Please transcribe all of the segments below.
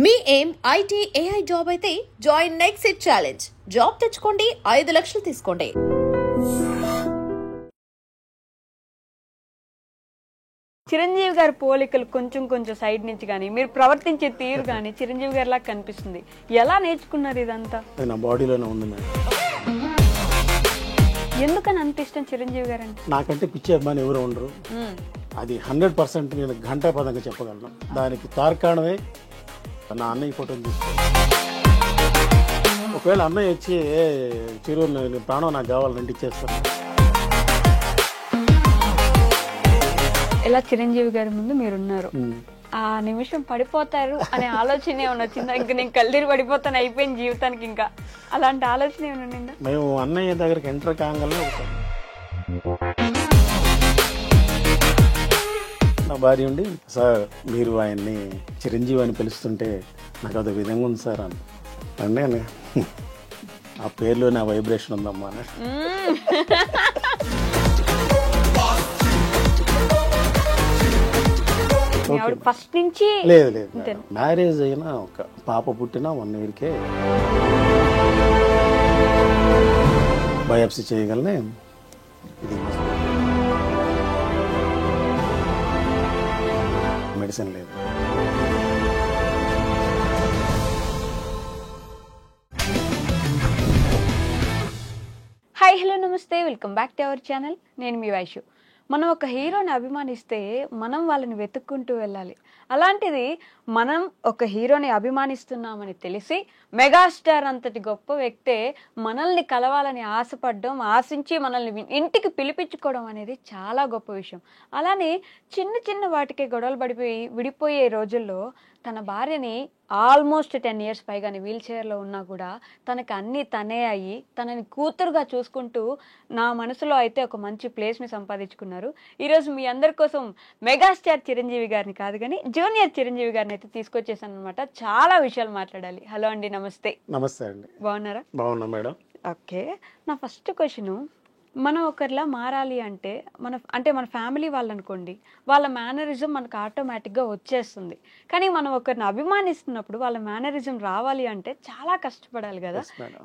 మీ ఏం IT AI job అయితే join next it challenge. Job తెచ్చుకోండి, 5 లక్షలు తీసుకోండి. చిరంజీవి గారి పోలికలు కొంచెం సైడ్ నుంచి కానీ మీరు ప్రవర్తించే తీరు కానీ చిరంజీవి గారిలా కనిపిస్తుంది. ఎలా నేర్చుకున్నారు ఇదంతా? నా బాడీలోనే ఉంది మేడం. ఎందుకని అంత ఇష్టం చిరంజీవి గారు అంటే? నాకంటే పిచ్చి అభిమాని ఎవరు ఉండరు. అది 100% నేను ఘంటాపదంగా చెప్పగలను. దానికి తార్కాణమే నా అన్నయ్య ఫోటోని తీసుకో. ఒకవేళ అన్నయ్య వచ్చి చిరు ప్రాణం నాకు కావాలంటే ఇచ్చేస్తాను. ఇలా చిరంజీవి గారి ముందు మీరున్నారు, ఆ నిమిషం పడిపోతారు అనే ఆలోచన ఏమైనా వచ్చిందా? ఇంకా నేను కళ్ళీరు పడిపోతాను, అయిపోయింది జీవితానికి, ఇంకా అలాంటి ఆలోచన ఏమైనా ఉండిందా? మేము అన్నయ్య దగ్గరికి ఎంటర్ కాగానే నా భార్య ఉండి, సార్ మీరు ఆయన్ని చిరంజీవి అని పిలుస్తుంటే నాకు అదో విధంగా ఉంది సార్ అని అంటే, ఆ పేరులో నా వైబ్రేషన్ ఉందమ్మా అని. ఫస్ట్ నుంచి లేదు మ్యారేజ్ అయినా ఒక పాప పుట్టిన 1 yearకే బయాప్సీ చేయగలనే. ఇది మెడిసిన్ లేదు. హాయ్, హలో, నమస్తే, welcome back to our channel. నేను మీ వైషు. మనం ఒక హీరోని అభిమానిస్తే మనం వాళ్ళని వెతుక్కుంటూ వెళ్ళాలి. అలాంటిది మనం ఒక హీరోని అభిమానిస్తున్నామని తెలిసి మెగాస్టార్ అంతటి గొప్ప వ్యక్తే మనల్ని కలవాలని ఆశపడడం, ఆశించి మనల్ని ఇంటికి పిలిపించుకోవడం అనేది చాలా గొప్ప విషయం. అలానే చిన్న వాటికే గొడవలు పడిపోయి విడిపోయే రోజుల్లో తన భార్యని ఆల్మోస్ట్ 10 years పైగాని వీల్ చైర్లో ఉన్నా కూడా తనకు అన్నీ తనే అయ్యి తనని కూతురుగా చూసుకుంటూ నా మనసులో అయితే ఒక మంచి ప్లేస్ని సంపాదించుకున్నారు. ఈరోజు మీ అందరి కోసం మెగాస్టార్ చిరంజీవి గారిని కాదు కానీ జూనియర్ చిరంజీవి గారిని అయితే తీసుకొచ్చేసాను అనమాట. చాలా విషయాలు మాట్లాడాలి. హలో అండి, నమస్తే. నమస్తే అండి. బాగున్నారా? బాగున్నా మేడం. ఓకే, నా ఫస్ట్ క్వశ్చన్, మనం ఒకరిలా మారాలి అంటే మన ఫ్యామిలీ వాళ్ళు అనుకోండి, వాళ్ళ మేనరిజం మనకు ఆటోమేటిక్గా వచ్చేస్తుంది. కానీ మనం ఒకరిని అభిమానిస్తున్నప్పుడు వాళ్ళ మేనరిజం రావాలి అంటే చాలా కష్టపడాలి కదా.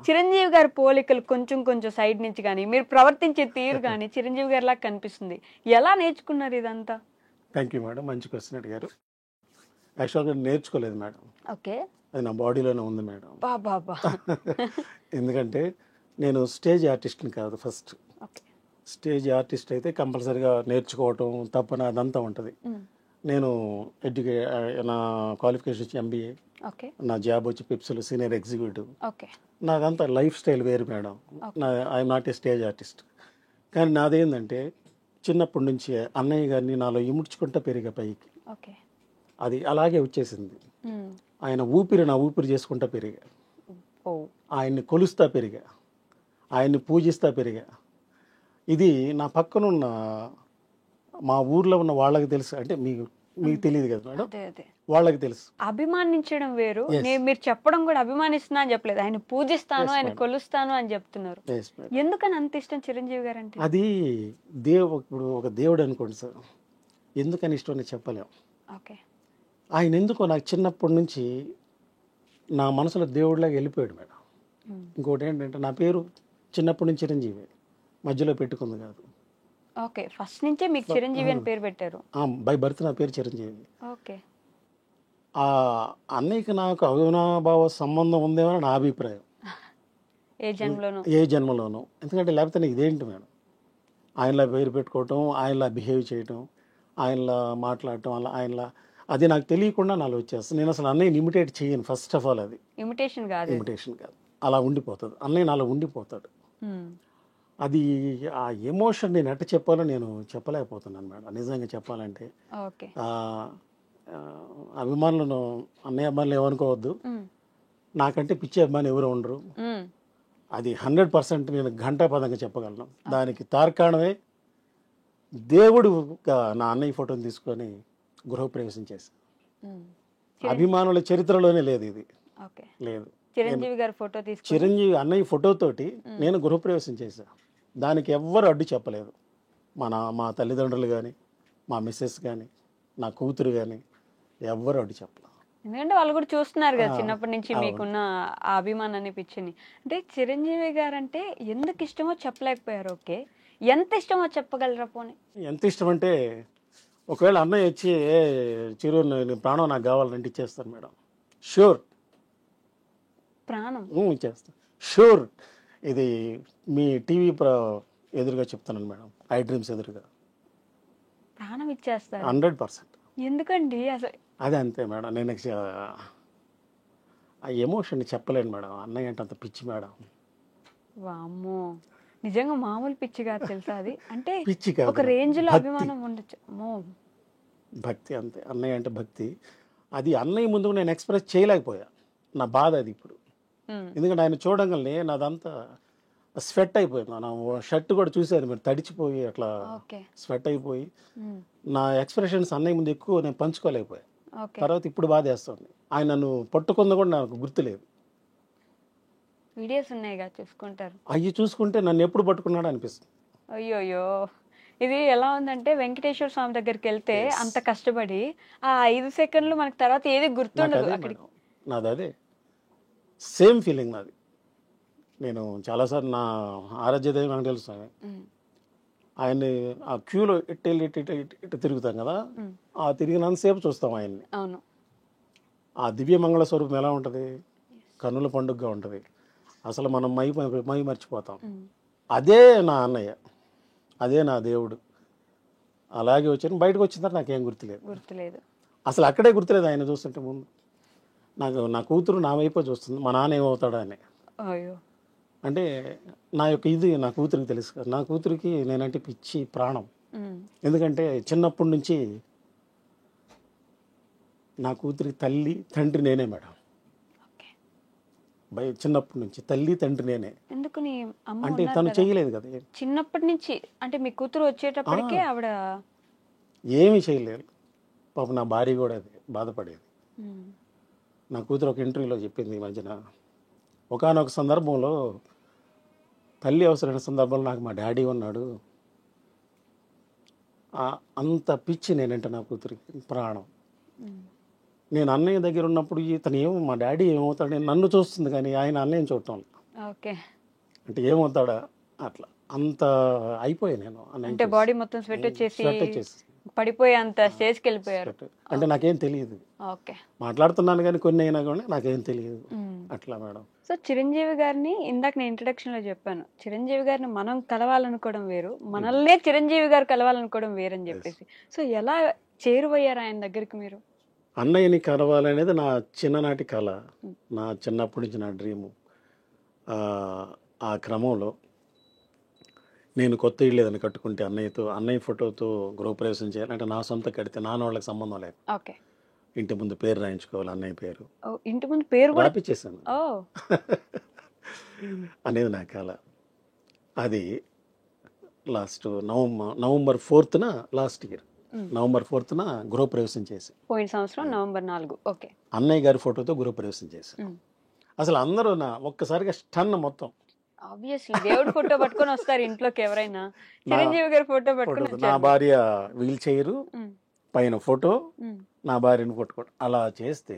చిరంజీవి గారి పోలికలు కొంచెం సైడ్ నుంచి కానీ మీరు ప్రవర్తించే తీరు కానీ చిరంజీవి గారిలా కనిపిస్తుంది. ఎలా నేర్చుకున్నారు ఇదంతా? థ్యాంక్ యూ మేడం, మంచి క్వశ్చన్ అడిగారు. యాక్చువల్గా నేర్చుకోలేదు మేడం. ఓకే, అది నా బాడీలోనే ఉంది మేడం. బాబా. ఎందుకంటే నేను స్టేజ్ ఆర్టిస్ట్ని కాదు. ఫస్ట్ స్టేజ్ ఆర్టిస్ట్ అయితే కంపల్సరీగా నేర్చుకోవటం తప్పన అదంతా ఉంటుంది. నేను నా క్వాలిఫికేషన్ వచ్చి MBA, నా జాబ్ వచ్చి పిప్స్లో సీనియర్ ఎగ్జిక్యూటివ్. నాదంతా లైఫ్ స్టైల్ వేరు madam. I'm not a stage artist. కానీ నాదేంటంటే చిన్నప్పటి నుంచి అన్నయ్య గారిని నాలో ఇముడ్చుకుంటూ పెరిగా పైకి. అది అలాగే వచ్చేసింది. ఆయన నా ఊపిరి చేసుకుంటా పెరిగా. ఆయన్ని కొలుస్తా పెరిగా, ఆయన్ని పూజిస్తా పెరిగా. ఇది నా పక్కనున్న మా ఊర్లో ఉన్న వాళ్ళకి తెలుసు. అంటే మీకు తెలియదు కదా మేడం, వాళ్ళకి తెలుసు. అభిమానించడం వేరు, మీరు చెప్పడం కూడా అభిమానిస్తున్నా అని చెప్పలేదు, ఆయన పూజిస్తాను, ఆయన కొలుస్తాను అని చెప్తున్నారు. ఎందుకని అంత ఇష్టం చిరంజీవి గారు అంటే? అది ఇప్పుడు ఒక దేవుడు అనుకోండి సార్, ఎందుకని ఇష్టం అని చెప్పలేము. ఆయన ఎందుకో నాకు చిన్నప్పటి నుంచి నా మనసులో దేవుడిలాగా వెళ్ళిపోయాడు మేడం. ఇంకోటి ఏంటంటే నా పేరు చిన్నప్పటి నుంచి చిరంజీవి, మధ్యలో పెట్టుకుంది కాదు. ఓకే, ఫస్ట్ నుంచే మీకు చిరంజీవి అని పేరు పెట్టారు? బై బర్త్ నా పేరు చిరంజీవి. ఓకే, ఆ అన్నయ్యకి నాకు అవినాభావ సంబంధం ఉందేమో నా అభిప్రాయం. ఏ జన్మలోనూ. ఎందుకంటే లేకపోతే ఇదేంటి మేడం, ఆయనలా పేరు పెట్టుకోవటం, ఆయనలా బిహేవ్ చేయటం, ఆయనలా మాట్లాడటం, అలా ఆయనలా అది నాకు తెలియకుండా నాలో వచ్చేస్తుంది. నేను అసలు అన్నయ్యని ఇమిటేట్ చేయను. ఫస్ట్ ఆఫ్ ఆల్ అది ఇమిటేషన్ కాదు, అలా ఉండిపోతుంది. అన్నయ్య నాలో ఉండిపోతాడు. అది ఆ ఎమోషన్ నేను ఎట్ట చెప్పాలో నేను చెప్పలేకపోతున్నాను మేడం, నిజంగా చెప్పాలంటే. అభిమానులను అన్నయ్య అభిమానులు ఏమనుకోవద్దు, నాకంటే పిచ్చి అభిమాని ఎవరు ఉండరు. అది 100% నేను ఘంటాపదంగా చెప్పగలను. దానికి తార్కాణమే దేవుడుగా నా అన్నయ్య ఫోటోని తీసుకొని గృహప్రవేశం చేశాను. అభిమానుల చరిత్రలోనే లేదు ఇది. లేదు, చిరంజీవి అన్నయ్య ఫోటోతోటి నేను గృహప్రవేశం చేశాను. దానికి ఎవ్వరు అడ్డు చెప్పలేదు. మా తల్లిదండ్రులు కానీ, మా మిస్సెస్ కానీ, నా కూతురు కానీ ఎవ్వరు అడ్డు చెప్పలేదు. ఎందుకంటే వాళ్ళు కూడా చూస్తున్నారు కదా చిన్నప్పటి నుంచి మీకున్న ఆ అభిమానాన్ని పిచ్చిని. అంటే చిరంజీవి గారు అంటే ఎందుకు ఇష్టమో చెప్పలేకపోయారు. ఓకే, ఎంత ఇష్టమో చెప్పగలరా పోనీ? ఎంత ఇష్టం అంటే ఒకవేళ అన్నయ్య వచ్చి ఏ చిరు నీ ప్రాణం నాకు కావాలంటే ఇచ్చేస్తాను మేడం. షూర్. ప్రాణం ఇచ్చేస్తాను షూర్. ఇది మీ టీవీ ఎదురుగా చెప్తాను మేడం, ఐ డ్రీమ్స్ ఎదురుగా ప్రాణం ఇచ్చేస్తారు. 100%. ఎందుకండి అసలు? అదే అంతే మేడం. నేను ఆ ఎమోషన్ చెప్పలేను మేడం. అన్నయ్య అంటే అంత పిచ్చి మేడం. వామ్మో, నిజంగా మామూలు పిచ్చి కాదు తెలుసా అది. అంటే పిచ్చి కాదు, ఒక రేంజ్ లో భక్తి. అభిమానం ఉండొచ్చు. అమ్మో, భక్తి అంతే. అన్నయ్య అంటే భక్తి. అది అన్నయ్య ముందు నేను ఎక్స్ప్రెస్ చేయలేకపోయా. నా బాధ అది ఇప్పుడు. ఎందుకంటే ఆయన చూడంగానే నాదంతా స్వెట్ అయిపోయింది. నా షర్ట్ కూడా చూసారు మీరు, తడిచిపోయి అట్లా ఓకే స్వెట్ అయిపోయి నా ఎక్స్ప్రెషన్స్ అన్నయ్య ముందు ఎక్కువ నేను పంచుకోలేకపోయా. ఓకే. తర్వాత ఇప్పుడు బాధ వేస్తుంది. ఆయన నన్ను పట్టుకుంది కూడా నాకు గుర్తులేదు. వీడియోస్ ఉన్నాయిగా చూసుకుంటారు. అవి చూసుకుంటే నన్ను ఎప్పుడు పట్టుకున్నాడు అనిపిస్తుంది. అయ్యోయ్యో, ఇది ఎలా ఉందంటే వెంకటేశ్వర స్వామి దగ్గరికి వెళ్తే అంత కష్టపడి ఆ 5 సెకండ్లు మనకి తర్వాత ఏది నాకు గుర్తుండదు అదే అక్కడికి. మేడం, నాది అదే సేమ్ ఫీలింగ్ నాది. నేను చాలాసార్లు నా ఆరాధ్య దైవం వెంకటేశ్వర స్వామి, ఆయన్ని ఆ క్యూలో ఇటు తిరుగుతాం కదా, ఆ తిరిగినంతసేపు చూస్తాం ఆయన్ని. అవును. ఆ దివ్య మంగళ స్వరూపం ఎలా ఉంటుంది, కన్నుల పండుగగా ఉంటుంది. అసలు మనం మై మర్చిపోతాం. అదే నా అన్నయ్య, అదే నా దేవుడు. అలాగే వచ్చాను. బయటకు వచ్చిన తర్వాత నాకేం గుర్తులేదు. అసలు అక్కడే గుర్తులేదు ఆయన చూస్తుంటే. ముందు నా కూతురు నా వైపు చూస్తుంది, మా నాన్న ఏమవుతాడా అని. అయ్యో, అంటే నా యొక్క ఇది నా కూతురికి తెలుసు కదా. నా కూతురికి నేనంటే పిచ్చి ప్రాణం. ఎందుకంటే చిన్నప్పటి నుంచి నా కూతురికి తల్లి తండ్రి నేనే మేడం. చిన్నప్పటి నుంచి తల్లి తండ్రి నేనే. ఎందుకు నీ అమ్మ అంటే తను చేయలేదు కదా చిన్నప్పటి నుంచి? అంటే మీ కూతురు వచ్చేటప్పటికే ఆవిడ ఏమీ చేయలేదు. పాప నా భార్య కూడా అది బాధపడేది. నా కూతురు ఒక ఇంటర్వ్యూలో చెప్పింది ఈ మధ్యన, ఒకానొక సందర్భంలో తల్లి అవసరమైన సందర్భంలో నాకు మా డాడీ ఉన్నాడు. అంత పిచ్చి నేనంటే నా కూతురికి ప్రాణం. నేను అన్నయ్య దగ్గర ఉన్నప్పుడు ఇతను మా డాడీ ఏమవుతాడు, నేను నన్ను చూస్తుంది కానీ ఆయన అన్నయ్యని చూడటం. ఓకే, అంటే ఏమవుతాడా అట్లా అంత అయిపోయా నేను. అంటే బాడీ మొత్తం స్వెట్ వచ్చేసి పడిపోయి అంత స్టేజ్కి వెళ్ళిపోయారు. అంటే నాకేం తెలియదు. ఓకే, మాట్లాడుతున్నాను కానీ కొన్ని అయినా కూడా నాకేం తెలియదు అట్లా మేడం. సో చిరంజీవి గారిని ఇందాక నేను ఇంట్రడక్షన్ లో చెప్పాను, చిరంజీవి గారిని మనం కలవాలనుకోవడం వేరు, మనల్నే చిరంజీవి గారు కలవాలనుకోవడం వేరని చెప్పేసి. సో ఎలా చేరువయ్యారు ఆయన దగ్గరికి మీరు? అన్నయ్యని కలవాలనేది నా చిన్ననాటి కళ, నా చిన్నప్పటి నుంచి నా డ్రీము. ఆ క్రమంలో నేను కొత్త ఇల్లు ఏదైనా కట్టుకుంటే అన్నయ్య ఫోటోతో గృహప్రవేశం చేయాలంటే నా సొంత కడితే నాన్న వాళ్ళకి సంబంధం లేదు. ఓకే, ఇంటి ముందు పేరు రాయించుకోవాలి, అన్నయ్య పేరు. ఇంటి ముందు పేరు రాపిచ్చేసాను అనేది నా కళ. అది last November 4th last year November 4th గృహప్రవేశం చేసి, పోయిన సంవత్సరం నవంబర్ 4. ఓకే, అన్నయ్య గారి ఫోటోతో గృహప్రవేశం చేసి అసలు అందరూ ఒక్కసారిగా స్టన్ మొత్తం. ఆబ్వియస్లీ దేవుడి ఫోటో పట్టుకొని వస్తారు ఇంట్లోకి ఎవరైనా, చిరంజీవి గారి ఫోటో పట్టుకొని. నా భార్య వీల్ చైర్ పైన ఫోటో, నా భార్యను పట్టుకోవడం అలా చేస్తే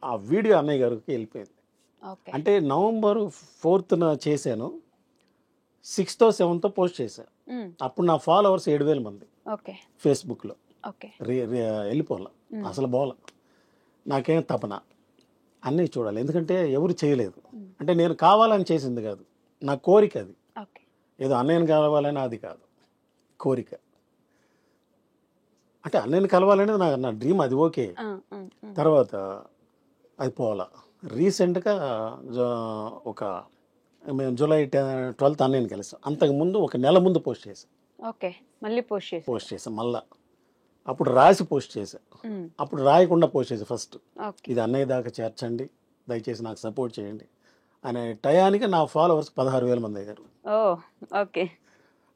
ఆ వీడియో అన్నయ్య గారికి వెళ్ళిపోయింది. అంటే నవంబర్ 4th చేశాను, 6th 7th పోస్ట్ చేశాను. అప్పుడు నా ఫాలోవర్స్ 7,000 మంది ఫేస్బుక్లో. వెళ్ళిపోలే అసలు బోల. నాకేం తపన అన్నీ చూడాలి, ఎందుకంటే ఎవరు చేయలేదు. అంటే నేను కావాలని చేసింది కాదు, నా కోరిక అది. ఏదో అన్నయ్యని కలవాలని అది కాదు, కోరిక. అంటే అన్నయ్యని కలవాలనేది నా డ్రీమ్, అది ఓకే. తర్వాత అది పోలా. రీసెంట్గా మేము జూలై 12th అన్నయ్యని కలిసాం. అంతకుముందు ఒక నెల ముందు పోస్ట్ చేశాను. మళ్ళీ పోస్ట్ చేశాను మళ్ళా. అప్పుడు రాసి పోస్ట్ చేశాను, అప్పుడు రాయకుండా పోస్ట్ చేశాను ఫస్ట్. ఇది అన్నయ్య దాకా చేర్చండి, దయచేసి నాకు సపోర్ట్ చేయండి అనే టయానికి నా ఫాలోవర్స్ 16,000 మంది అయ్యారు.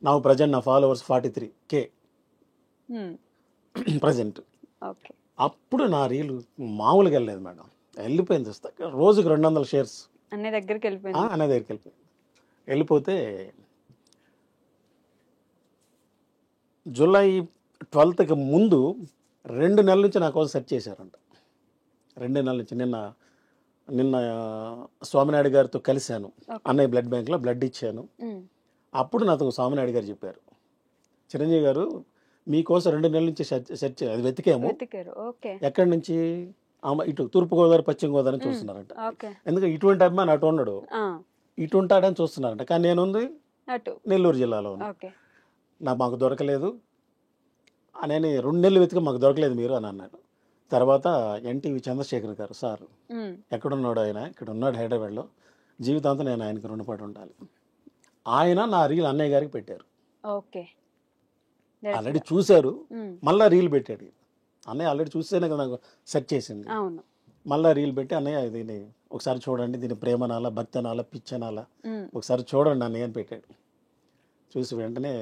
నా ప్రజెంట్ నా ఫాలోవర్స్ 43K ప్రజెంట్. అప్పుడు నా రీలు మామూలుగా వెళ్ళలేదు మేడం, వెళ్ళిపోయింది. రోజుకి 200 షేర్స్ అన్నయ్య దగ్గరికి వెళ్ళిపోయింది. వెళ్ళిపోతే జూలై 12th ముందు 2 నెలల నుంచి నా కోసం సెర్చ్ చేశారంట. 2 నెలల నుంచి. నిన్న స్వామినాయుడు గారితో కలిశాను. అన్నయ్య బ్లడ్ బ్యాంక్లో బ్లడ్ ఇచ్చాను. అప్పుడు నాతో స్వామినాయుడు గారు చెప్పారు, చిరంజీవి గారు మీకోసం 2 నెలల నుంచి సెర్చ్ అది వెతికాము. ఎక్కడి నుంచి? ఇటు తూర్పుగోదావరి పశ్చిమ గోదావరి చూస్తున్నారంట. ఎందుకంటే ఇటువంటి అభిమాని అటు ఉండడు, ఇటు ఉంటాడని చూస్తున్నారంట. కానీ నేనుంది నెల్లూరు జిల్లాలో ఉంది. మాకు దొరకలేదు అని 2 నెలలు వెతికి మాకు దొరకలేదు మీరు అని అన్నాడు. తర్వాత ఎన్టీవీ చంద్రశేఖర్ గారు, సార్ ఎక్కడున్నాడు ఆయన? ఇక్కడ ఉన్నాడు హైదరాబాద్లో, జీవితాంతం నేను ఆయనకు రుణపడి ఉండాలి. ఆయన నా రీల్ అన్నయ్య గారికి పెట్టారు. ఆల్రెడీ చూశారు, మళ్ళీ రీల్ పెట్టాడు. అన్నయ్య ఆల్రెడీ చూస్తేనే కదా నాకు సెర్చ్ చేసింది. మళ్ళీ రీల్ పెట్టి, అన్నయ్య దీన్ని ఒకసారి చూడండి, దీన్ని ప్రేమనాల, భక్తనాల, పిచ్చనాల, ఒకసారి చూడండి అన్నయ్య అని పెట్టాడు. చూసి వెంటనే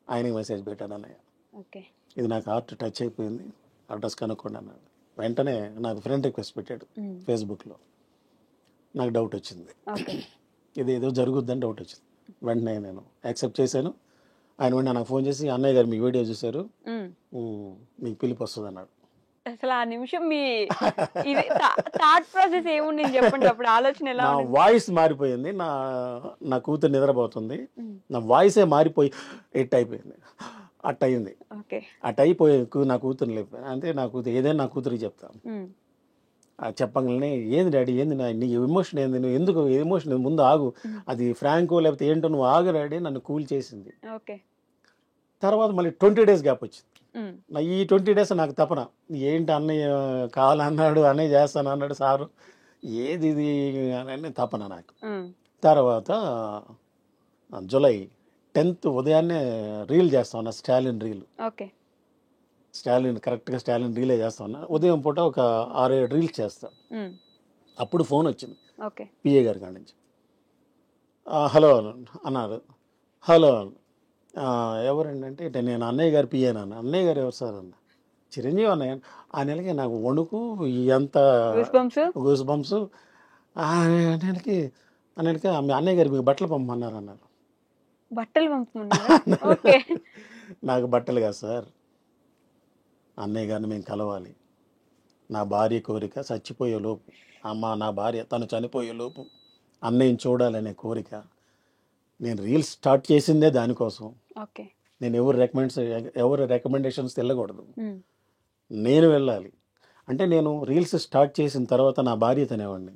ఆయనకి మెసేజ్ పెట్టాను, అన్నయ్య ఇది నాకు హార్ట్ టచ్ అయిపోయింది, అడ్రస్ కనుక్కోండి అన్నాడు. వెంటనే నాకు ఫ్రెండ్ రిక్వెస్ట్ పెట్టాడు ఫేస్బుక్లో. నాకు డౌట్ వచ్చింది, ఇది ఏదో జరుగుద్దని డౌట్ వచ్చింది. వెంటనే నేను యాక్సెప్ట్ చేశాను. ఆయన వెంటనే నాకు ఫోన్ చేసి, అన్నయ్య గారు మీ వీడియో చూశారు, మీకు పిలుపు వస్తుంది అన్నాడు. అసలు ఆ నిమిషం మీ థాట్ ప్రాసెస్ ఏముంది చెప్పండి, అప్పుడు ఆలోచన ఎలా? నా వాయిస్ మారిపోయింది. నా కూతురు నిద్రపోతుంది, నా వాయిసే మారిపోయి అయిపోయింది. అట్టయింది. అట్టయిపోయి నా కూతురు లేపు అంటే, నా కూతురు ఏదైనా నా కూతురికి చెప్తాను. చెప్పగానే ఏంది డాడీ, ఏంది నీ ఎమోషన్ ఏంది, నువ్వు ఎందుకు ఎమోషన్ ముందు ఆగు, అది ఫ్రాంకో లేకపోతే ఏంటో నువ్వు ఆగు డాడీ, నన్ను కూల్ చేసింది. తర్వాత మళ్ళీ 20 days గ్యాప్ వచ్చింది. ఈ 20 days నాకు తపన, ఏంటి అన్నయ్య కావాలన్నాడు, అన్నయ్య చేస్తాను అన్నాడు సారు, ఏది ఇది అని తపన నాకు. తర్వాత జూలై 10th ఉదయాన్నే రీల్ చేస్తా ఉన్నా, స్టాలిన్ రీల్. కరెక్ట్గా స్టాలిన్ రీలే చేస్తా ఉన్నా. ఉదయం పూట ఒక 6-7 రీల్స్ చేస్తా. అప్పుడు ఫోన్ వచ్చింది పిఏ గారి కాడి నుంచి. హలో అన్నారు. హలో ఎవరండి అంటే, నేను అన్నయ్య గారు పిఏనా అన్న. అన్నయ్య గారు ఎవరు సార్ అన్న? చిరంజీవి అన్నయ్య. ఆ నెలకి నాకు వణుకు, ఎంత గూస్ బంప్స్. ఆ నెలకి మీ అన్నయ్య గారు మీకు బట్టలు పంపమన్నారు అన్నారు. బట్టలు నాకు బట్టలు కాదు సార్, అన్నయ్య గారిని మేము కలవాలి, నా భార్య కోరిక చచ్చిపోయే లోపు, నా భార్య తను చనిపోయే లోపు అన్నయ్యని చూడాలనే కోరిక. నేను రీల్స్ స్టార్ట్ చేసిందే దానికోసం. నేను ఎవరు రికమెండేషన్స్ వెళ్ళకూడదు, నేను వెళ్ళాలి. అంటే నేను రీల్స్ స్టార్ట్ చేసిన తర్వాత నా భార్య తనేవాడిని.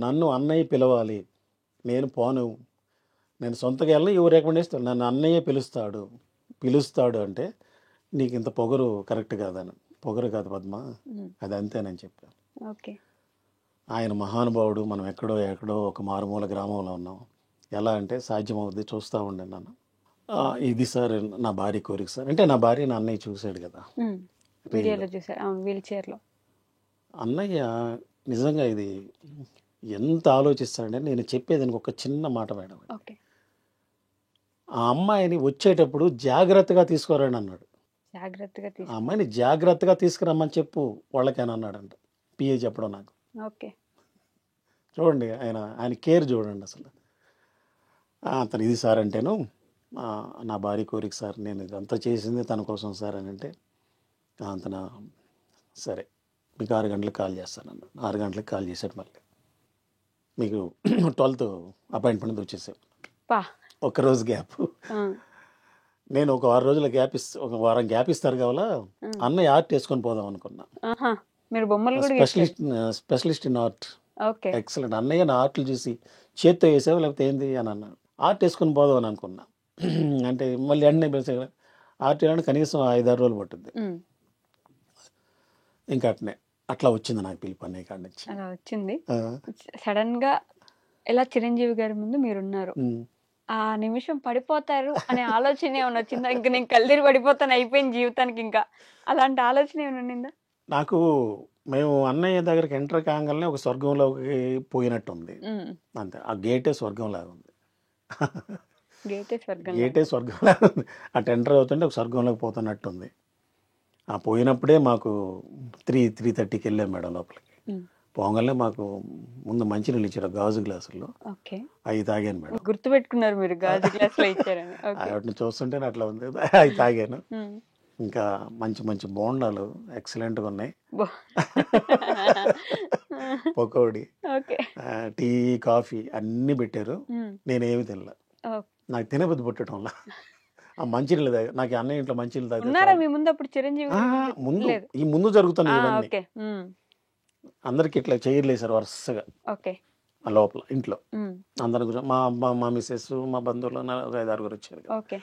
నన్ను అన్నయ్య పిలవాలి, నేను పోను, నేను సొంతగా వెళ్ళను, ఎవరు రికమెండేషన్ నన్ను అన్నయ్య పిలుస్తాడు అంటే నీకు ఇంత పొగరు కరెక్ట్ కాదని. పొగరు కాదు పద్మ, అది అంతేనని చెప్పాను. ఆయన మహానుభావుడు, మనం ఎక్కడో ఒక మారుమూల గ్రామంలో ఉన్నాం. ఎలా అంటే సాధ్యమవుద్ది, చూస్తూ ఉండే నన్ను. ఇది సార్ నా భార్య కోరిక సార్ అంటే, నా భార్య నా అన్నయ్య చూశాడు కదా వీల్చైర్లో. అన్నయ్య నిజంగా ఇది ఎంత ఆలోచిస్తాడంటే, నేను చెప్పేది ఒక చిన్న మాట మేడం. ఆ అమ్మాయిని వచ్చేటప్పుడు జాగ్రత్తగా తీసుకోరండి అన్నాడు. ఆ అమ్మాయిని జాగ్రత్తగా తీసుకురమ్మని చెప్పు వాళ్ళకైనా అన్నాడంట పిఏ చెప్పడం నాకు. చూడండి ఆయన కేర్ చూడండి అసలు. అతను ఇది సార్ అంటేను, నా భార్య కోరిక సార్, నేను ఇదంతా చేసింది తన కోసం సార్ అని అంటే, అంతన సరే మీకు 6 గంటలకు కాల్ చేస్తానన్నాడు. 6 గంటలకు కాల్ చేశాడు. మళ్ళీ మీకు 12th అపాయింట్మెంట్ వచ్చేసావు. ఒక్కరోజు గ్యాప్. నేను ఒక 6 రోజుల గ్యాప్ ఒక వారం గ్యాప్ ఇస్తారు కావాలా, అన్నయ్య ఆర్ట్ వేసుకొని పోదాం అనుకున్నా. Specialist in art. ఎక్సలెంట్. అన్నయ్య నా ఆర్ట్లు చూసి చేత్తో వేసావు లేకపోతే ఏంది అని అన్నాడు. ఆర్ట్ వేసుకొని పోదాం అని అనుకున్నా. అంటే మళ్ళీ వెంటనే ఆర్ట్ వేయడానికి కనీసం 5-6 రోజులు పట్టుద్ది. ఇంకా అట్లా వచ్చింది నాకు పిలుపు అన్నయ్య కాడి నుంచి. అలా వచ్చింది సడన్ గా. ఎలా చిరంజీవి గారి ముందు మీరున్నారు, ఆ నిమిషం పడిపోతారు అనే ఆలోచన ఏమైనా వచ్చిందా? ఇంకా నేను కళ్ళీరు పడిపోతాను, అయిపోయింది జీవితానికి, ఇంకా అలాంటి ఆలోచన ఏమైనా ఉండిందా? నాకు మేము అన్నయ్య దగ్గరికి ఎంటర్ కాగానే ఒక స్వర్గంలోకి పోయినట్టు ఉంది అంతే. ఆ గేటే స్వర్గం లాగా ఉంది. గేటే స్వర్గం లాగా ఉంది. అటు ఎంటర్ అవుతుంటే ఒక స్వర్గంలోకి పోతున్నట్టు ఉంది. ఆ పోయినప్పుడే మాకు 3:30కి వెళ్ళాం మేడం లోపలికి. పోగానే మాకు ముందు మంచినీళ్ళు ఇచ్చారు గాజు గ్లాసుల్లో. అవి తాగాను మేడం. గుర్తుపెట్టుకున్నారు మీరు గాజు గ్లాసులో ఇచ్చారని. వాటిని చూస్తుంటే అట్లా ఉంది. అవి తాగాను. ఇంకా మంచి మంచి బోండాలు ఎక్సలెంట్గా ఉన్నాయి, బో పకోడీ, ఓకే. టీ, కాఫీ అన్నీ పెట్టారు. నేనేమి తినలే, నాకు తినబుద్ధి పుట్టడంలా ఆ మంచినీళ్ళు తాగా. నాకు అన్నయ్య ఇంట్లో మంచినీళ్ళు తాగితే ఉన్నారా చాలు. మీ ముందు అప్పుడు చిరంజీవి ముందు లేదు? ఈ ముందు జరుగుతున్నాయి ఇవన్నీ. ఓకే. అందరికి ఇట్లా చైర్లేసారు వరుసగా ఓకే. ఆ లోపల ఇంట్లో. అందరి గురించి మా అమ్మ, మా మిస్సెస్, మా బంధువులు ఒక 5-6 వచ్చారు కదా. ఓకే.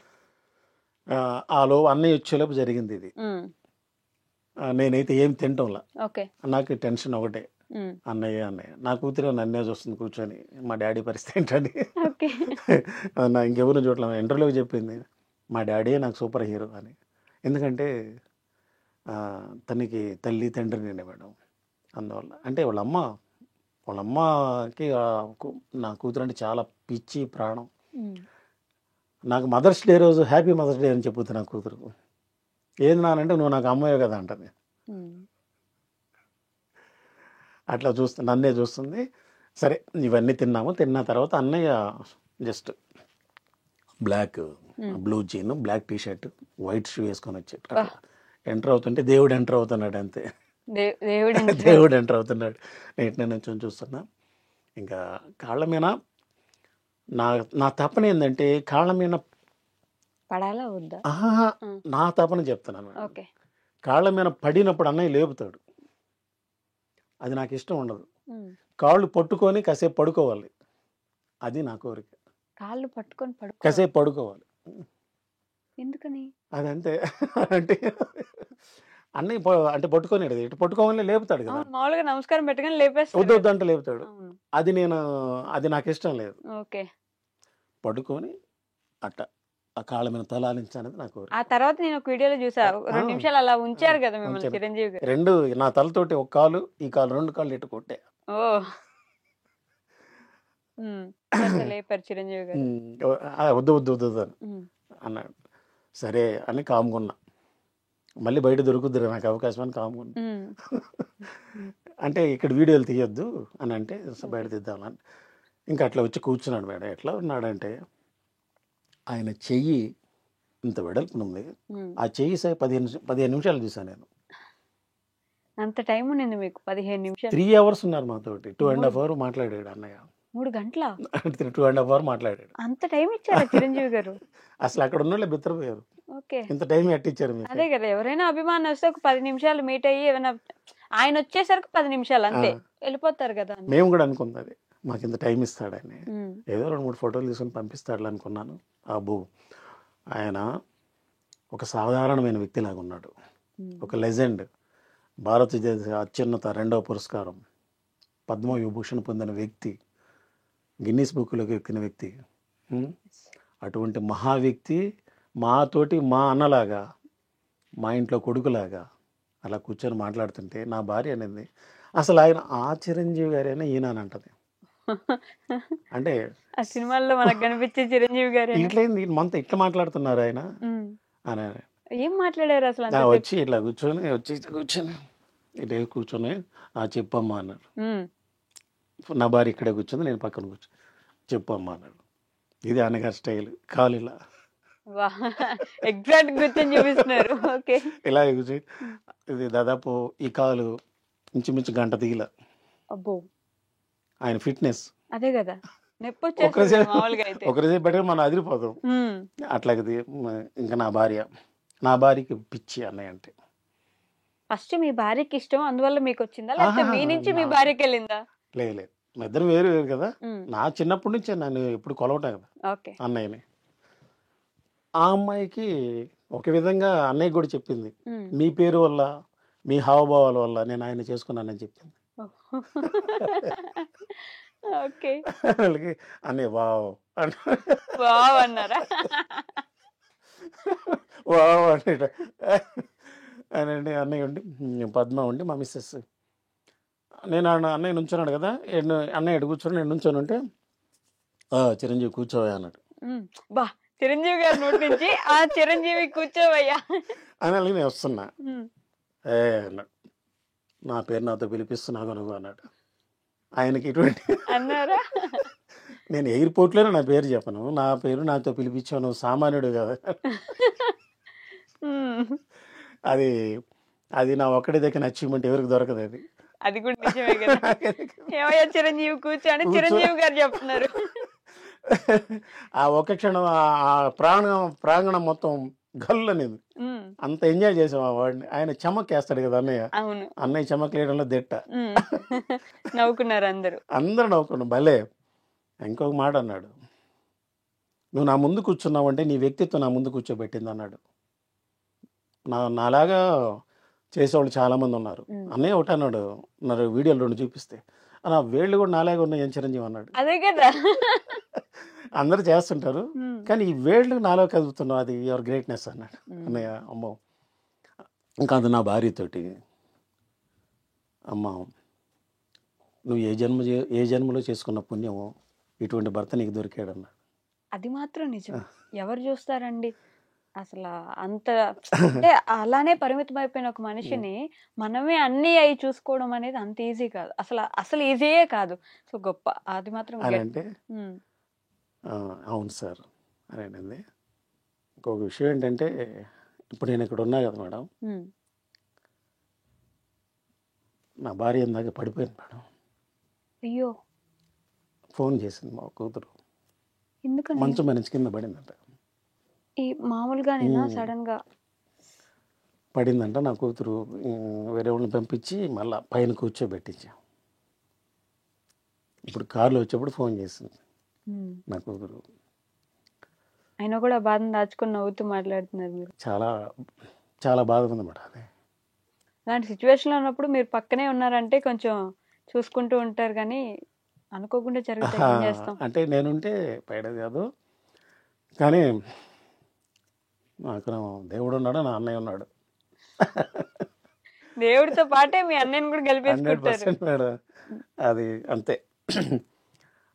అన్నయ్య వచ్చేలోపు జరిగింది ఇది. నేనైతే ఏం తింటంలా, ఓకే. నాకు టెన్షన్ ఒకటే, అన్నయ్య నా కూతురు నన్నే చూస్తుంది కూర్చొని, మా డాడీ పరిస్థితి ఏంటని. ఓకే. నా ఇంకెవరు చూడలే. ఇంటర్వ్యూలో చెప్పింది మా డాడీ నాకు సూపర్ హీరో అని. ఎందుకంటే తనకి తల్లి తండ్రి నేనే మేడం. అందువల్ల అంటే వాళ్ళమ్మకి నా కూతురు అంటే చాలా పిచ్చి ప్రాణం. నాకు మదర్స్ డే రోజు హ్యాపీ మదర్స్ డే అని చెప్పుతుంది నా కూతురు. ఏంది నానంటే నువ్వు నాకు అమ్మాయే కదా అంటది. అట్లా నన్నే చూస్తుంది. సరే ఇవన్నీ తిన్న తర్వాత అన్నయ్య just blue jean, black T shirt, white shoe వేసుకొని వచ్చాడు. ఎంటర్ అవుతుంటే దేవుడు ఎంటర్ అవుతున్నాడు అంతే. దేవుడు ఎంటర్ అవుతున్నాడు. నేను నుంచి చూస్తున్నా. ఇంకా కాళ్ళ మీద నా తపన ఏంటంటే కాళ్ళ మీద పడాలా వద్దా, నా తపన చెప్తున్నాను. ఓకే. కాళ్ళ మీద పడినప్పుడు అన్నయ్య లేపుతాడు, అది నాకు ఇష్టం ఉండదు. కాళ్ళు పట్టుకొని కాసేపు పడుకోవాలి, అది నా కోరిక. కాళ్ళు పట్టుకొని కాసేపు పడుకోవాలి. ఎందుకని? అదంతే. అంటే అన్నయ్య అంటే పట్టుకోనేది, ఇటు పట్టుకోవాలని లేపుతాడు కదా. మామూలుగా నమస్కారం పెట్టగానే లేపేస్తాడు, వద్దు అంటే లేపుతాడు. అది నాకు ఇష్టం లేదు. ఓకే. పడుకొని అట్ట ఆ కాళ్ళ మీద తలాలించానది నాకు. ఆ తర్వాత నేను ఒక వీడియోలో చూసా, 2 నిమిషాలు అలా ఉంచారు కదా మిమ్మల్ని చిరంజీవి గారు. రెండు నా తలతోటి ఒక కాలు, ఈ కాలు, 2 కాళ్ళు ఇటు కొట్టే. లేపారు చిరంజీవి గారు. వద్దు అన్నాడు. సరే అని కాముకున్నా. మళ్ళీ బయట దొరుకుద్ది నాకు అవకాశం అని కాముకున్నా. అంటే ఇక్కడ వీడియోలు తీయొద్దు అని అంటే బయట తీద్దామని ఇంకా అట్లా వచ్చి కూర్చున్నాడు మేడం. ఎట్లా ఉన్నాడంటే ఆయన చెయ్యి ఇంత వెడల్పు ఉంది, ఆ చెయ్యి 15 నిమిషాలు చూసాను నేను. అంత టైం ఉండింది మీకు? 15 నిమిషాలు, 3 అవర్స్ ఉన్నారు మాతోటి. 2.5 అవర్ మాట్లాడాడు అన్నయ్య. 3 గంటల 2.5 అవర్ మాట్లాడాడు. అంత టైం ఇచ్చారా చిరంజీవి గారు? అసలు అక్కడ ఉన్న బిత్తరపోయారు. ఓకే. ఇంత టైం ఎట్టిచ్చారు మీకు? అదే కదా, ఎవరైనా అభిమానం వస్తే ఒక 10 నిమిషాలు మీట్ అయ్యి ఏమైనా, ఆయన వచ్చేసరికి 10 నిమిషాలు అంతే వెళ్ళిపోతారు కదా. మేము కూడా అనుకున్నది మాకు ఇంత టైం ఇస్తాడని, ఏదో 2-3 ఫోటోలు తీసుకొని పంపిస్తాడు అనుకున్నాను. అబ్బో, ఆయన ఒక సాధారణమైన వ్యక్తిలాగా ఉన్నాడు, ఒక లెజెండ్. భారతదేశ అత్యున్నత 2వ పురస్కారం పద్మవిభూషణ్ పొందిన వ్యక్తి, గిన్నీస్ బుక్లోకి ఎక్కిన వ్యక్తి. అటువంటి మహా వ్యక్తి మాతోటి మా అన్నలాగా, మా ఇంట్లో కొడుకులాగా అలా కూర్చొని మాట్లాడుతుంటే నా భార్య అనేది అసలు ఆయన ఆ చిరంజీవి గారైనా ఈయన అని అంటది. అంటే ఆ సినిమాల్లో మనకు కనిపించే చిరంజీవి గారు ఇట్లయింది, మనతో ఇట్లా మాట్లాడుతున్నారు ఆయన అని. ఏం మాట్లాడారు అసలు? వచ్చి ఇట్లా కూర్చొని ఇటే కూర్చొని చెప్పమ్మా అన్నారు. నా భార్య ఇక్కడే కూర్చొని, నేను పక్కన కూర్చొని చెప్పమ్మా అన్నాడు. ఇది అన్నగారి స్టైల్. కాలు ఇలా ఎగ్జాక్ట్ కూర్చొని చూపిస్తున్నారు. ఓకే. ఇలా కూర్చొని ఇది దాదాపు ఈ కాలు ఇంచుమించు గంట దిగిల. అబ్బో, ఆయన ఫిట్నెస్ అదే కదా, నొప్పి వచ్చేస్తుంది మామూలుగా అయితే. ఒకరిసేపు బట్టి మనం అదిరిపోతాం. అట్లాగే ఇంకా నా భార్యకి పిచ్చి అన్నయ్య అంటే. ఫస్ట్ మీ భార్యకి ఇష్టం, అందువల్ల మీకు వచ్చిందా, లేకపోతే మీ నుంచి మీ భార్యకి వెళ్ళిందా? లేదు, మా ఇద్దరు వేరు కదా. నా చిన్నప్పటి నుంచే నన్ను ఎప్పుడు కొలవటా కదా అన్నయ్యని. ఆ అమ్మాయికి ఒక విధంగా అన్నయ్య కూడా చెప్పింది, మీ పేరు వల్ల, మీ హావభావాల వల్ల నేను ఆయన చేసుకున్నానని చెప్పింది. ఓకే. అన్నయ్య వావ్ అన్నారా? వావ్ అంటే అనండి. అన్నయ్య ఉండి, పద్మ ఉండి, మా మిస్సెస్. నేను అన్నయ్య నుంచున్నాడు కదా, అన్నయ్య ఎటు కూర్చొని నేను నుంచొని ఉంటే చిరంజీవి కూర్చోవా అన్నాడు. బా, చిరంజీవి గారి నోటి నుంచి ఆ చిరంజీవి కూర్చోవయ్యా అని అలాగే నేను వస్తున్నా. అన్నాడు, నా పేరు నాతో పిలిపిస్తున్నావు నువ్వు అన్నాడు. ఆయనకి ఇటువంటి అన్నారా? నేను ఎయిర్పోర్ట్లోనే నా పేరు చెప్పను, నా పేరు నాతో పిలిపించావు, నువ్వు సామాన్యుడు కదా. అది అది నా ఒక్కడి దగ్గర అచీవ్మెంట్ ఎవరికి దొరకదు అది. అది కూడా నిజమే కదా. ఏమయ్యా చిరంజీవి కూర్చొని చిరంజీవి గారు చెప్తున్నారు. ఆ ఒక్క క్షణం ఆ ప్రాంగణం మొత్తం గల్లు అనేది అంత ఎంజాయ్ చేసాం ఆ వాడిని. ఆయన చమక్కేస్తాడు కదా అన్నయ్య. అవును, అన్నయ్య చమక్లేయడంలో దిట్ట. నవ్వుకున్నారు అందరూ. అందరూ నవ్వుకున్నాం. భలే. ఇంకొక మాట అన్నాడు, నువ్వు నా ముందు కూర్చున్నావంటే నీ వ్యక్తిత్వం నా ముందు కూర్చోబెట్టింది అన్నాడు. నాలాగా చేసేవాళ్ళు చాలామంది ఉన్నారు. అన్నయ్య ఒకటి అన్నాడు, నా వీడియోలు 2 చూపిస్తే, నా వేళ్ళు కూడా నాలాగే ఉన్నాయి అని చిరంజీవి అన్నాడు. అదే కదా, అందరూ చేస్తుంటారు కానీ ఈ వేళ్ళు నాలో కదుపుతున్నావు, అది యువర్ గ్రేట్నెస్ అన్నాడు అన్నయ్య. అమ్మో, ఇంకా అది నా భార్యతోటి, అమ్మ నువ్వు ఏ జన్మలో చేసుకున్న పుణ్యమో ఇటువంటి భర్త నీకు దొరికాడు అన్నాడు. అది మాత్రం నిజం. ఎవరు చూస్తారండి అసలు అంత, అంటే అలానే పరిమితం అయిపోయిన ఒక మనిషిని మనమే అన్ని అయి చూసుకోవడం అనేది అంత ఈజీ కాదు, అసలు ఈజీయే కాదు. సో గొప్ప, అది మాత్రం అని అంటే అవును సార్ అని అండి. ఇంకొక విషయం ఏంటంటే, ఇప్పుడు నేను ఇక్కడ ఉన్నా కదా మేడం, నా భార్య ఇందాక పడిపోయింది మేడం. అయ్యో, ఫోన్ చేసింది మా కూతురు, ఎందుకని? మంచం మీద నుంచి కింద పడిందంట. ఈ మామూలుగానేనా సడన్ గా పడిందంట. నా కూతురు వేరే వాళ్ళని పంపించి మళ్ళీ పైన కూర్చోబెట్టించాం. ఇప్పుడు కారులో వచ్చేప్పుడు ఫోన్ చేసింది నా కూతురు. అయినా కూడా బాధను దాచుకొని నవ్వుతూ మాట్లాడుతున్నారు మీరు. చాలా చాలా బాధగా ఉంది మేడం. అది అలాంటి సిచ్యువేషన్లో ఉన్నప్పుడు మీరు పక్కనే ఉన్నారంటే కొంచెం చూసుకుంటూ ఉంటారు, కానీ అనుకోకుండా జరుగుతాయి, ఏం చేస్తాం. అంటే నేనుంటే పైడది కాదు, కానీ నాకు దేవుడు ఉన్నాడు, నా అన్నయ్య ఉన్నాడు. దేవుడితో పాటే మీ అన్నయ్యని కూడా 100% గెలిపేసుకుంటారు మేడం. అది అంతే.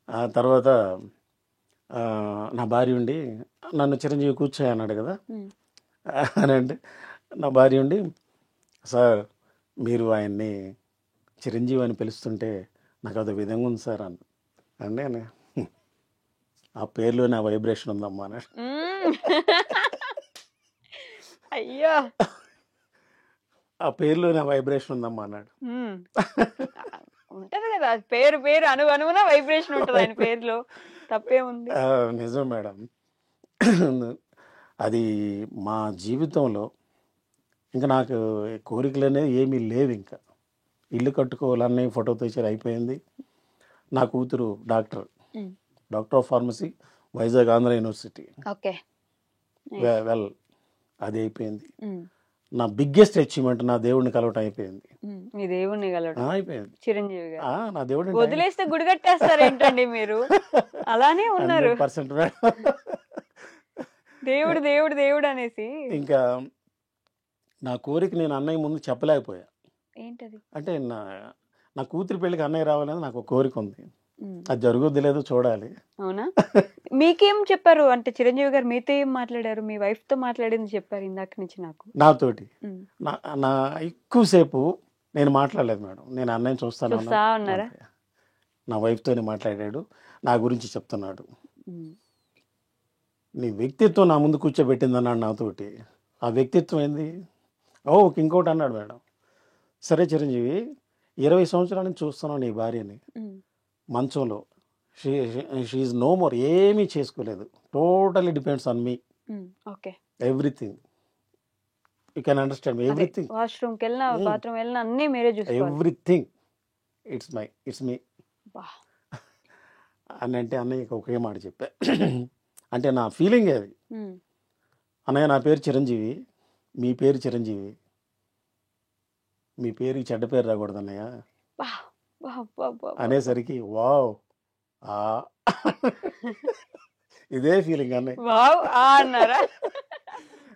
ఆ తర్వాత నా భార్య ఉండి నన్ను చిరంజీవి కూర్చోయి అన్నాడు కదా అని అంటే, నా భార్య ఉండి, సార్ మీరు ఆయన్ని చిరంజీవి అని పిలుస్తుంటే నాకు అదో విధంగా ఉంది సార్ అంటే ఆ పేర్లో నా వైబ్రేషన్ ఉందమ్మా అన్నాడు. అయ్యో, ఆ పేర్లో నా వైబ్రేషన్ ఉందమ్మా అన్నాడు. ఉంటది కదా, పేరు అనుగుణ వైబ్రేషన్ ఉంటుంది ఆయన పేరులో, తప్పే ఉంది. నిజం మేడం. అది మా జీవితంలో ఇంకా నాకు కోరికలు అనేది ఏమీ లేవు. ఇంకా ఇల్లు కట్టుకోవాలన్నీ ఫోటో తెచ్చారు, అయిపోయింది. నా కూతురు doctor of pharmacy, Vizag Andhra university. Okay, well అది అయిపోయింది. నా బిగ్గెస్ట్ అచీవ్మెంట్ నా దేవుడిని కలవటం అయిపోయింది. మీ దేవుడిని కలవటం అయిపోయింది. చిరంజీవి గారు నా దేవుడిని వదిలేస్తే గుడి కట్టేస్తారు ఏంటండి మీరు? అలానే ఉన్నారు 100% దేవుడు దేవుడు దేవుడు అనేసి. ఇంకా నా కోరిక నేను అన్నయ్య ముందు చెప్పలేకపోయా. ఏంటది? అంటే నా కూతురి పెళ్ళికి అన్నయ్య రావాలని నాకు ఒక కోరిక ఉంది. అది జరుగుద్ది లేదో చూడాలి. అవునా? మీకేం చెప్పారు? అంటే చిరంజీవి గారు మీతో ఏం మాట్లాడారు? మీ వైఫ్ తో మాట్లాడింది చెప్పారు ఇందాక నుంచి నాకు. నాతోటి నా ఎక్కువసేపు నేను మాట్లాడలేదు మేడం. నేను అన్నయ్య చూస్తాను. నా వైఫ్తోనే మాట్లాడాడు, నా గురించి చెప్తున్నాడు. నీ వ్యక్తిత్వం నా ముందు కూర్చోబెట్టింది అన్నాడు నాతోటి. ఆ వ్యక్తిత్వం ఏంది? ఇంకోటి అన్నాడు మేడం, సరే చిరంజీవి 20 సంవత్సరాల నుంచి చూస్తున్నావు నీ భార్యని మంచంలో, షీఈ్ నో మోర్, ఏమీ చేసుకోలేదు, totally depends on me. Okay, everything you can understand. Everything, వాష్రూమ్కి వెళ్ళినా బాత్రూమ్ వెళ్ళినా అన్నీ మీరే చూసుకోవాలి. ఎవ్రీథింగ్ ఇట్స్ మీ అని అంటే అన్నయ్యకి ఒకే మాట చెప్పా. అంటే నా ఫీలింగ్ అది. అన్నయ్య నా పేరు చిరంజీవి, మీ పేరు చిరంజీవి, మీ పేరుకి చెడ్డ పేరు రాకూడదు అన్నయ్య అనేసరికి వావ్ ఇదే ఫీలింగ్ అన్నయ్య. వావ్ అన్నారా?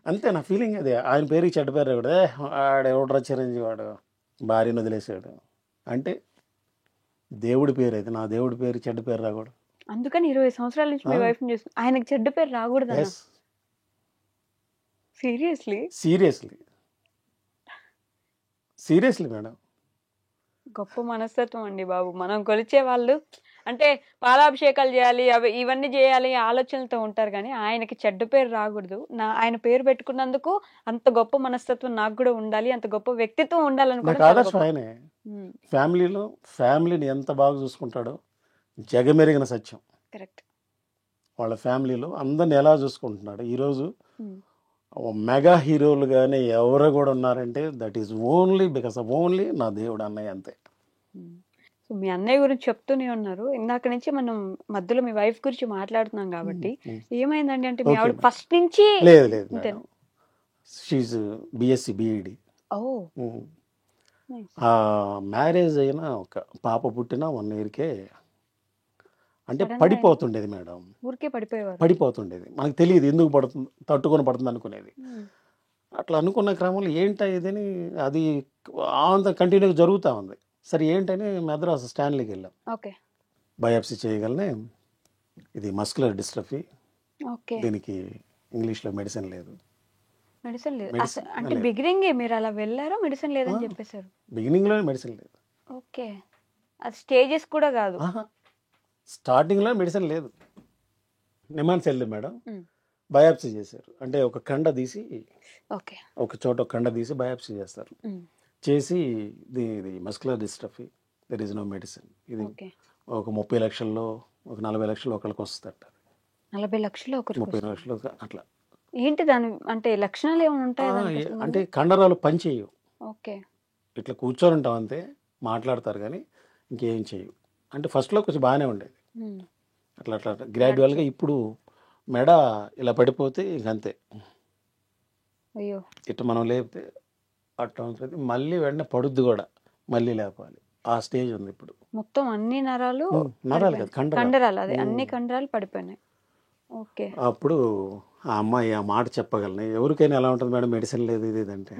అంతే, నా ఫీలింగ్ అదే. ఆయన పేరుకి చెడ్డ పేరు రాకూడదు, ఆడెవడరా చిరంజీవి వాడు భార్యను వదిలేసాడు అంటే దేవుడి పేరు అయితే, నా దేవుడి పేరు చెడ్డ పేరు రాకూడదు. అందుకని 20 సంవత్సరాల నుంచి మీ వైఫ్ చూస్తుంది, ఆయనకి చెడ్డ పేరు రాకూడదు. Seriously madam. గొప్ప మనస్తత్వం అండి బాబు. మనం కొలిచే వాళ్ళు అంటే పాలాభిషేకాలు చేయాలి అవి ఇవన్నీ చేయాలి ఆలోచనలతో ఉంటారు కానీ ఆయనకి చెడ్డ పేరు రాకూడదు. ఆయన పేరు పెట్టుకున్నందుకు అంత గొప్ప మనస్తత్వం నాకు కూడా ఉండాలి, అంత గొప్ప వ్యక్తిత్వం ఉండాలని కూడా నాకు చాలా ఆదర్శం గొప్ప. ఆయనే. ఫ్యామిలీని ఎంత బాగా చూసుకుంటాడో జగమెరిగిన సత్యం. కరెక్ట్. వాళ్ళ ఫ్యామిలీలో అందరిని ఎలా చూసుకుంటున్నాడు. ఈరోజు మెగా హీరోలు కానీ ఎవరు కూడా ఉన్నారంటే that is only because of only నా దేవుడు అన్నయ్య, అంతే. సో మీ అన్నయ్య గురించి చెప్తూనే ఉన్నారు. ఇందాక నుంచి మనం మధ్యలో మీ వైఫ్ గురించి మాట్లాడుతున్నాం కాబట్టి ఏమైందండి అంటే మీ ఆవిడ ఫస్ట్ నుంచి లేదు లేదు madam, she's BSc B Ed. Marriage అయినా ఒక పాప పుట్టిన 1 yearకే అంటే పడిపోతుండేది మేడం, ఊరికే పడిపోతుండేది. మనకు తెలియదు ఎందుకు పడుతుంది, తట్టుకొని పడుతుంది అనుకునేది. అట్లా అనుకున్న క్రమంలో ఏంటా ఇదని అది అంత కంటిన్యూగా జరుగుతూ ఉంది. సరే ఏంటని మద్రాసు స్టాన్లీకి వెళ్ళాం. ఓకే. బయాప్సీ చేయగలనే ఇది మస్కులర్ డిస్ట్రఫీ, ఓకే. దీనికి ఇంగ్లీష్లో మెడిసిన్ లేదు. మెడిసిన్ లేదు అంటే బిగినింగ్ మీరు అలా వెళ్ళారు, మెడిసిన్ లేదని చెప్పేశారు. బిగినింగ్లో మెడిసిన్ లేదు. ఓకే. అది స్టేజెస్ కూడా కాదు, స్టార్టింగ్లో మెడిసిన్ లేదు. నిమాన్స్ వెళ్ళి మేడం బయాప్సీ చేశారు. అంటే ఒక కండ తీసి ఓకే, ఒక చోట ఒక కండ తీసి బయాప్సీ చేస్తారు. చేసి ఇది muscular dystrophy, there is no medicine. ఇది ఒక 30 లక్షల్లో ఒక 40 లక్షలు ఒకరికి వస్తుందట. 40 లక్షలు 30 లక్షలు అట్లా. ఏంటి దాని అంటే లక్షణాలు ఏమైనా ఉంటాయి అంటే కండరాలు పనిచేయవు. ఓకే. ఇట్లా కూర్చొని ఉంటాం అంతే, మాట్లాడతారు కానీ ఇంకేం చేయవు. అంటే ఫస్ట్లో కొంచెం బాగానే ఉండేది, అట్లా అట్లా గ్రాడ్యువల్గా ఇప్పుడు మెడ ఇలా పడిపోతే ఇంకంతే. అయ్యో. ఇట్లా మనం లేపితే అట్లా ఉంటుంది, మళ్ళీ వెంటనే పడుద్ది కూడా, మళ్ళీ లేపాలి. ఆ స్టేజ్ ఉంది ఇప్పుడు. మొత్తం అన్ని నరాలు కాదు కండరాలు, అదే అన్ని కండరాలు పడిపోయినాయి. ఓకే. అప్పుడు ఆ అమ్మాయి ఆ మాట చెప్పగలను, ఎవరికైనా ఎలా ఉంటుంది మేడం మెడిసిన్ లేదు ఇది అంటే,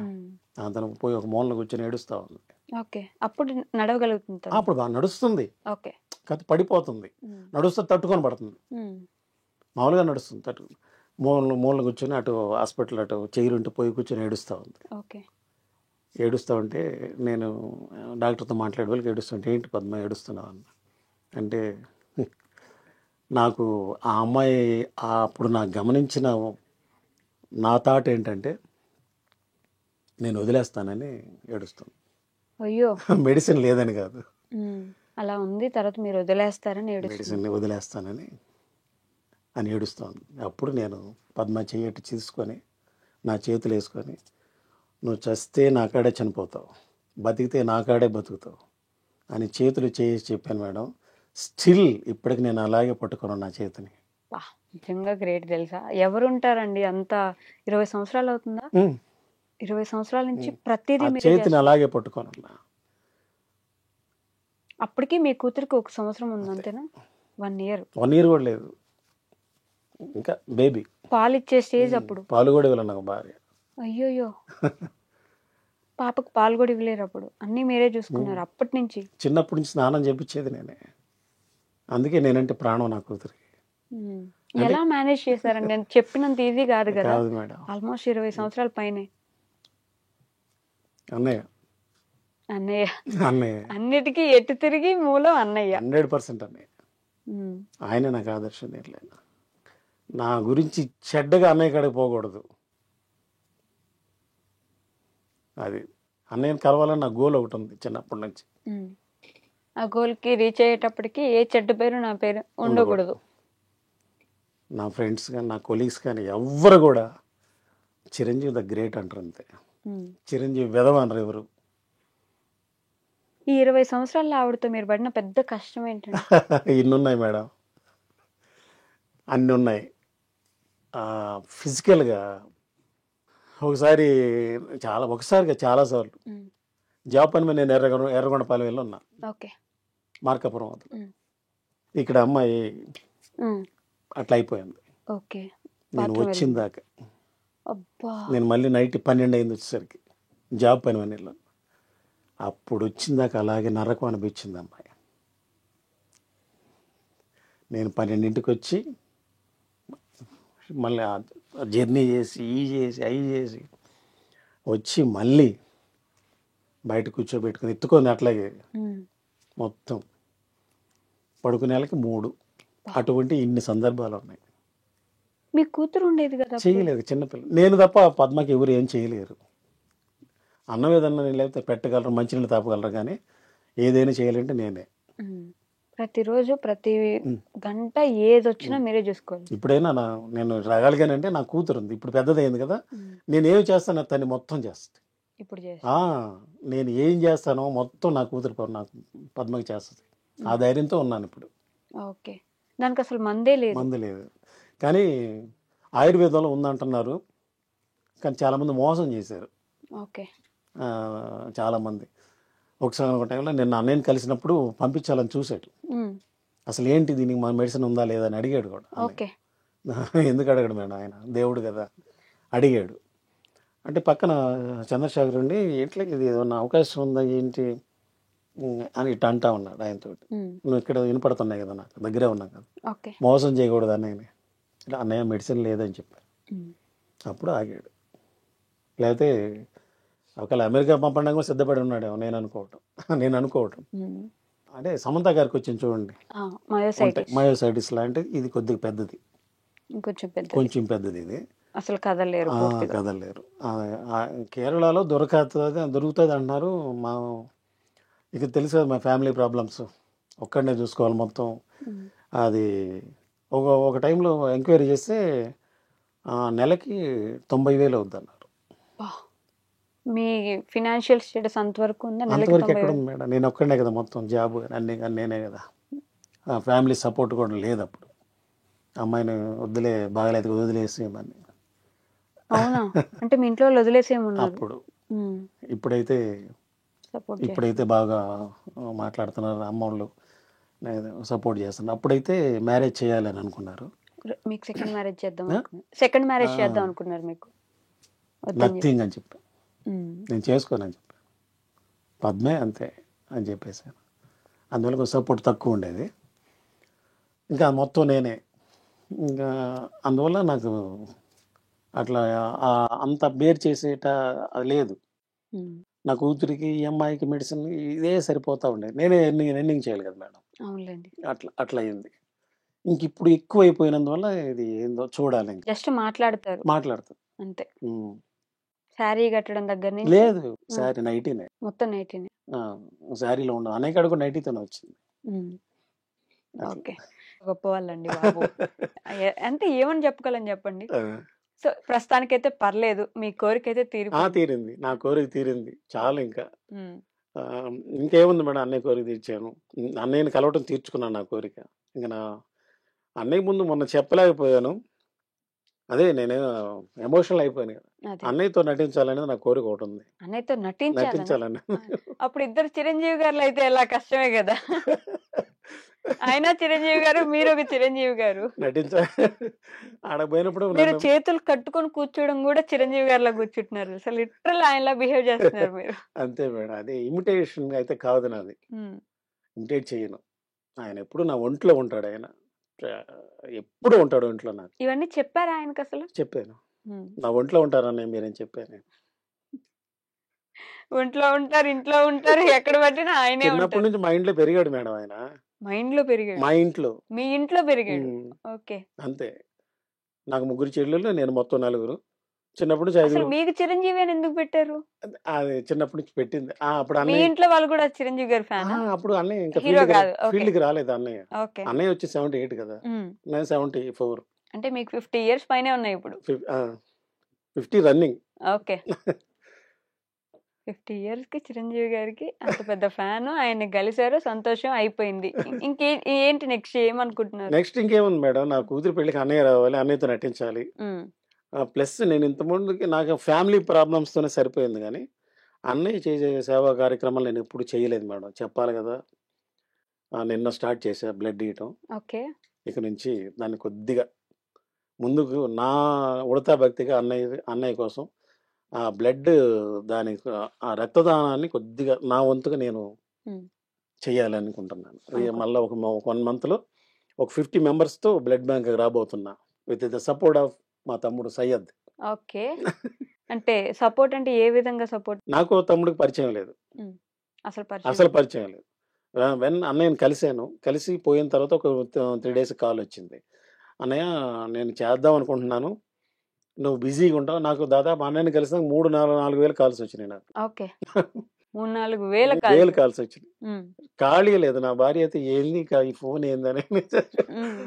తను పోయి ఒక మూలన కూర్చొని ఏడుస్తా ఉంది. ఓకే. అప్పుడు నడవగలుగుతుంది, అప్పుడు బాగా నడుస్తుంది. ఓకే. కథ పడిపోతుంది, నడుస్తే తట్టుకొని పడుతుంది, మామూలుగా నడుస్తుంది తట్టుకుని మూలన కూర్చొని అటు హాస్పిటల్ అటు చైరుంటే పోయి కూర్చొని ఏడుస్తూ ఉంది. ఓకే. ఏడుస్తూ ఉంటే నేను డాక్టర్తో మాట్లాడే వాళ్ళకి ఏడుస్తుంటే ఏంటి పద్మ ఏడుస్తున్నావు అన్న అంటే, నాకు ఆ అమ్మాయి అప్పుడు నాకు గమనించిన నా థాట్ ఏంటంటే నేను వదిలేస్తానని ఏడుస్తాను. అయ్యో. మెడిసిన్ లేదని కాదు, అలా ఉంది. తర్వాత మీరు వదిలేస్తారని మెడిసిన్ వదిలేస్తానని అని ఏడుస్తాను. అప్పుడు నేను పద్మ చెయ్యట్టు తీసుకొని నా చేతులు వేసుకొని, నువ్వు చస్తే నా కాడే చనిపోతావు, బతికితే నా కాడే బతుకుతావు అని చేతులు చేసి చెప్పాను మేడం. స్టిల్ ఇప్పటికి నేను అలాగే పట్టుకున్నాను నా చేతిని. నిజంగా గ్రేట్ తెలుసా. ఎవరు ఉంటారండి అంత 20 సంవత్సరాలు అవుతుందా? 20 సంవత్సరాల నుంచి ప్రతిదీ చేతిని అలాగే పట్టుకోనున్నా. అప్పటికి మీ కూతురికి 1 సంవత్సరం ఉంది అంతేనా? 1 year? 1 year కూడా లేదు, ఇంకా బేబీ. పాలు ఇచ్చే స్టేజ్ అప్పుడు? పాలు కూడా ఇవ్వలేదు నాకు భార్య. అయ్యోయ్యో. పాపకు పాలు కూడా ఇవ్వలేరు అప్పుడు, అన్నీ మీరే చూసుకున్నారు అప్పటి నుంచి? చిన్నప్పటి నుంచి స్నానం చేపించేది నేనే, అందుకే నేనంటే ప్రాణం నా కూతురికి. ఎలా మేనేజ్ చేశారండి? నేను చెప్పినంత ఈజీ కాదు కదా మేడం. ఆల్మోస్ట్ 20 సంవత్సరాల పైనే. అన్నయ్య అన్నయ్య అన్నయ్య అన్నిటికీ ఎటు తిరిగి మూలం అన్నయ్య. 100% అన్నయ్య. ఆయన నాకు ఆదర్శం. నేర్లేదు నా గురించి చెడ్డగా అన్నయ్య కాడికి పోకూడదు, అది అన్నయ్యని కలవాలని నా గోల్ ఒకటి ఉంది చిన్నప్పటి నుంచి. ఆ గోల్కి రీచ్ అయ్యేటప్పటికి ఏ చెడ్డ పేరు నా పేరు ఉండకూడదు. నా ఫ్రెండ్స్ కానీ నా కొలీగ్స్ కానీ ఎవ్వరు కూడా చిరంజీవి ద గ్రేట్ అంటారు అంతే, చిరంజీవి విధవ అనరు ఎవరు. ఈ 20 సంవత్సరాల్లో ఆవిడతో మీరు పడిన పెద్ద కష్టం ఏంటంటే? ఇన్ని ఉన్నాయి మేడం, అన్నీ ఉన్నాయి. ఫిజికల్గా ఒకసారిగా చాలాసార్లు జాబ్ పని మీద నేను ఎర్రగొండపాలెం వెళ్ళి ఉన్నా. ఓకే. మార్కాపురం వద్ద ఇక్కడ అమ్మాయి అట్లా అయిపోయింది. ఓకే. నేను వచ్చిన దాకా నేను మళ్ళీ నైట్ 12 అయింది వచ్చేసరికి, జాబ్ పని మీద వెళ్ళాను. అప్పుడు వచ్చిన దాకా అలాగే నరకం అనిపించింది అమ్మాయి. నేను 12ంటికి వచ్చి మళ్ళీ జర్నీ చేసి అవి చేసి వచ్చి మళ్ళీ బయట కూర్చోబెట్టుకుని ఎత్తుకొని అట్లాగే మొత్తం పడుకునేళ్ళకి 3. అటువంటి ఇన్ని సందర్భాలు ఉన్నాయి. మీ కూతురు ఉండేది కదా అప్పుడు? చేయలేదు చిన్నపిల్ల. నేను తప్ప పద్మకి ఎవరు ఏం చేయలేరు. అన్నం ఏదన్నా లేకపోతే పెట్టగలరు, మంచినీళ్ళు తాపగలరు, కానీ ఏదైనా చేయాలంటే నేనే. ప్రతిరోజు ప్రతి ఉమ్. గంట ఏది వచ్చినా మీరే చూసుకోవాలి. ఇప్పుడైనా నేను రాగలిగానంటే నా కూతురు ఉంది, ఇప్పుడు పెద్దదైంది కదా, నేనేం చేస్తాను తను మొత్తం చేస్తుంది. ఇప్పుడు చేసి నేను ఏం చేస్తానో మొత్తం నా కూతురు నాకు పద్మకి చేస్తుంది. ఆ ధైర్యంతో ఉన్నాను ఇప్పుడు. ఓకే. దానికి అసలు మందే లేదు. మందు లేదు, కానీ ఆయుర్వేదంలో ఉందంటున్నారు, కానీ చాలామంది మోసం చేశారు. ఓకే. చాలామంది ఒకసారి ఒక టైంలో నిన్న అన్నయ్యని కలిసినప్పుడు పంపించాలని చూశాడు. అసలు ఏంటి దీనికి మన మెడిసిన్ ఉందా లేదా అని అడిగాడు కూడా. ఓకే. ఎందుకు అడగడు మేడం, ఆయన దేవుడు కదా. అడిగాడు అంటే పక్కన చంద్రశేఖర్ ఉండి ఎట్లా ఇది ఏమన్నా అవకాశం ఉందా ఏంటి అని ఇట్లా అంటా ఉన్నాడు ఆయనతో. నువ్వు ఇక్కడ వినపడుతున్నాయి కదా, నాకు దగ్గరే ఉన్నా కదా, ఓకే. మోసం చేయకూడదు అన్నయ్యని. ఇలా అన్నయ్య మెడిసిన్ లేదని చెప్పారు. అప్పుడు ఆగాడు. లేకపోతే ఒకవేళ అమెరికా పంపడానికి కూడా సిద్ధపడి ఉన్నాడేమో నేను అనుకోవటం. అంటే సమంత గారికి వచ్చింది చూడండి, మయోసైటిస్ లాంటి, ఇది కొద్దిగా పెద్దది, కొంచెం పెద్దది ఇది. అసలు కదలేరు. కేరళలో దొరుకుతుంది అంటున్నారు. ఇక తెలుసు కదా మా ఫ్యామిలీ ప్రాబ్లమ్స్, ఒక్కడనే చూసుకోవాలి మొత్తం. అది ఒక టైంలో ఎంక్వైరీ చేస్తే నెలకి 90,000 అవుద్ది అన్నారు. మీ ఫినాన్షియల్ స్టేటస్ అంతవరకు ఉందా? అంతవరకు ఎక్కడ ఉంది మేడం, నేను ఒక్కడనే కదా మొత్తం జాబ్ అన్నీ కానీ నేనే కదా. ఫ్యామిలీ సపోర్ట్ కూడా లేదు అప్పుడు. అమ్మాయిని వదిలే బాగలేదు వదిలేసేయమని. అవునా? అంటే మీ ఇంట్లో వదిలేసేయమన్నారు అప్పుడు. ఇప్పుడైతే బాగా మాట్లాడుతున్నారు అమ్మోళ్ళు, సపోర్ట్ చేస్తున్నారు. అప్పుడైతే మ్యారేజ్ చేయాలని అనుకున్నారు. మీకు సెకండ్ మ్యారేజ్ చేద్దాం అనుకున్నారు. మీకు నథింగ్ అని చెప్పి నేను చేసుకోనని చెప్పి, పద్మే అంతే అని చెప్పేసాను. అందువల్ల కొంచెం సపోర్ట్ తక్కువ ఉండేది, ఇంకా మొత్తం నేనే. ఇంకా అందువల్ల నాకు అట్లా అంత బేర్ చేసేట అది లేదు. నా కూతురికి ఈ అమ్మాయికి మెడిసిన్ ఇదే సరిపోతా ఉండేది. నేనే ఎన్నింగ్ చేయాలి కదా మేడం. అట్లా అయింది. ఇంక ఇప్పుడు ఎక్కువ అయిపోయినందువల్ల ఇది ఏందో చూడాలి. జస్ట్ మాట్లాడతారు అంతే. శారీ కట్టడం దగ్గర నుంచి లేదు, శారీ నైటీనే, మొత్తం నైటీనే. శారీలో ఉండదు, అనేక అడుగు నైటీతోనే వచ్చింది. ఓకే. గొప్ప వాళ్ళండి బాబు. అంటే ఏమని చెప్పుకోవాలని చెప్పండి. సో ప్రస్తుతానికైతే పర్లేదు, మీ కోరిక అయితే తీరింది. నా కోరిక తీరింది చాలు. ఇంకా ఇంకేముంది మేడం, అన్నయ్య కోరిక తీర్చాను. అన్నయ్యని కలవటం తీర్చుకున్నాను నా కోరిక. ఇంకా నా అన్నయ్య ముందు మొన్న చెప్పలేకపోయాను, అదే నేను ఎమోషనల్ అయిపోయాను కదా. అన్నయ్యతో నటించాలనేది నా కోరిక ఒకటి ఉంది. అన్నయ్యతో నటించాలని. అప్పుడు ఇద్దరు చిరంజీవి గారు అయితే ఎలా కష్టమే కదా. ఆయన చిరంజీవి గారు, మీరు ఒక చిరంజీవి గారు. ఆడపోయినప్పుడు మీరు చేతులు కట్టుకొని కూర్చోవడం కూడా చిరంజీవి గారిలా కూర్చుంటున్నారు. అసలు లిటరల్ ఆయనలా బిహేవ్ చేస్తున్నారు మీరు. అంతే మేడం, అదే ఇమిటేషన్ అయితే కాదు నాది. ఇమిటేట్ చేయను. ఆయన ఎప్పుడు నా ఒంట్లో ఉంటాడు, ఆయన ఎప్పుడు ఉంటాడు ఒంట్లో. నాకు ఇవన్నీ చెప్పారు ఆయనకు? అసలు చెప్పాను, నా ఒంట్లో ఉంటారని మీరేం చెప్పాను. ఒంట్లో ఉంటారు, ఇంట్లో ఉంటారు, ఎక్కడ పట్టినా ఆయనే. చిన్నప్పటి నుంచి మా ఇంట్లో పెరిగాడు మేడం. ఆయన మా ఇంట్లో పెరిగాడు. మీ ఇంట్లో పెరిగాడు. ఓకే. అంతే. నాకు 3 చెల్లెళ్ళు, నేను మొత్తం 4. చిన్నప్పటి నుంచి అసలు మీకు చిరంజీవి అని ఎందుకు పెట్టారు? అది చిన్నప్పటి నుంచి పెట్టింది. అప్పుడు మీ ఇంట్లో వాళ్ళు కూడా చిరంజీవి గారి ఫ్యాన్? అప్పుడు అన్నయ్య ఇంకా ఫీల్డ్ కి రాలేదు. అన్నయ్య వచ్చి 78 కదా, నేను 74. అంటే మీకు 50 years పైనే ఉన్నాయి ఇప్పుడు. 50 రన్నింగ్. ఓకే. 50 years కి చిరంజీవి గారికి అంత పెద్ద ఫ్యాన్, ఆయన కలిసారు, సంతోషం అయిపోయింది. ఏంటి నెక్స్ట్ ఏమనుకుంటున్నారు? నెక్స్ట్ ఇంకేముంది మేడం, నా కూతురు పెళ్లికి అన్నయ్య రావాలి, అన్నయ్యతో నటించాలి. ప్లస్ నేను ఇంతకుముందుకి నాకు ఫ్యామిలీ ప్రాబ్లమ్స్ తోనే సరిపోయింది, కానీ అన్నయ్య చేసే సేవా కార్యక్రమాలు నేను ఎప్పుడు చేయలేదు మేడం. చెప్పాలి కదా, నిన్న స్టార్ట్ చేశా బ్లడ్ ఇవ్వటం. ఓకే. ఇక నుంచి దాన్ని కొద్దిగా ముందుకు నా ఉడతా భక్తిగా అన్నయ్య కోసం ఆ బ్లడ్, దానికి ఆ రక్తదానాన్ని కొద్దిగా నా వంతుగా నేను చేయాలనుకుంటున్నాను. మళ్ళీ ఒక 1 monthలో ఒక 50 members-తో బ్లడ్ బ్యాంక్ రాబోతున్నా, విత్ ద సపోర్ట్ ఆఫ్ మా తమ్ముడు సయ్యద్. ఓకే. అంటే సపోర్ట్ అంటే ఏ విధంగా సపోర్ట్? నాకు తమ్ముడికి పరిచయం లేదు, అసలు పరిచయం లేదు. వెన్ అన్నయ్యని కలిశాను. కలిసి పోయిన తర్వాత ఒక 3 డేస్ కాల్ వచ్చింది. అన్నయ్య నేను చేద్దాం అనుకుంటున్నాను. నువ్వు బిజీగా ఉంటావు. నాకు దాదాపు అన్నయ్యని కలిసినాక 4,000 కాల్స్ వచ్చినాయి నాకు. ఓకే. 3,000-4,000 వేలు కాల్స్. కాల్స్ వచ్చినాయి. హ్మ్. ఖాళీ లేదు. నా భార్య అయితే ఏంది ఈ ఫోన్ ఏందని హ్మ్.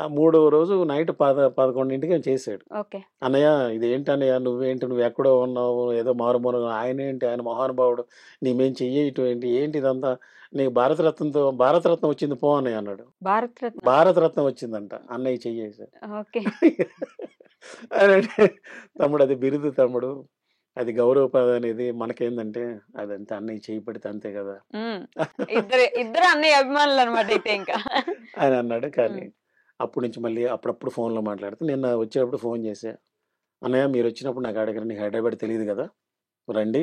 ఆ మూడో రోజు నైట్ 11కి చేశాడు. ఓకే. అన్నయ్య ఇదేంటి అన్నయ్య, నువ్వు ఎక్కడో ఉన్నావు, ఏదో మారుమూల, ఆయన ఏంటి, ఆయన మహానుభావుడు, నీమేం చెయ్యటం ఏంటి, ఏంటి ఇదంతా, నీకు భారతరత్నం వచ్చింది పో అన్నయ్య అన్నాడు. భారతరత్న. భారతరత్నం వచ్చిందంట, అన్నయ్య చెయ్యేసాడు. ఓకే. అనంటే, తమ్ముడు అది బిరుదు తమ్ముడు, అది గౌరవపద అనేది, మనకేందంటే అదంతా అన్నయ్య చేయి పెడితే అంతే కదా హ్మ్. ఇద్దరు అన్నయ్య అభిమానులు అనమాట అయితే ఇంకా. అని అన్నాడు. కానీ హ్మ్. అప్పటి నుంచి మళ్ళీ అప్పుడప్పుడు ఫోన్లో మాట్లాడితే, నిన్న వచ్చేటప్పుడు ఫోన్ చేశా, అన్నయ్య మీరు వచ్చినప్పుడు నాకు అడగరు, నీకు హైదరాబాద్ తెలియదు కదా, రండి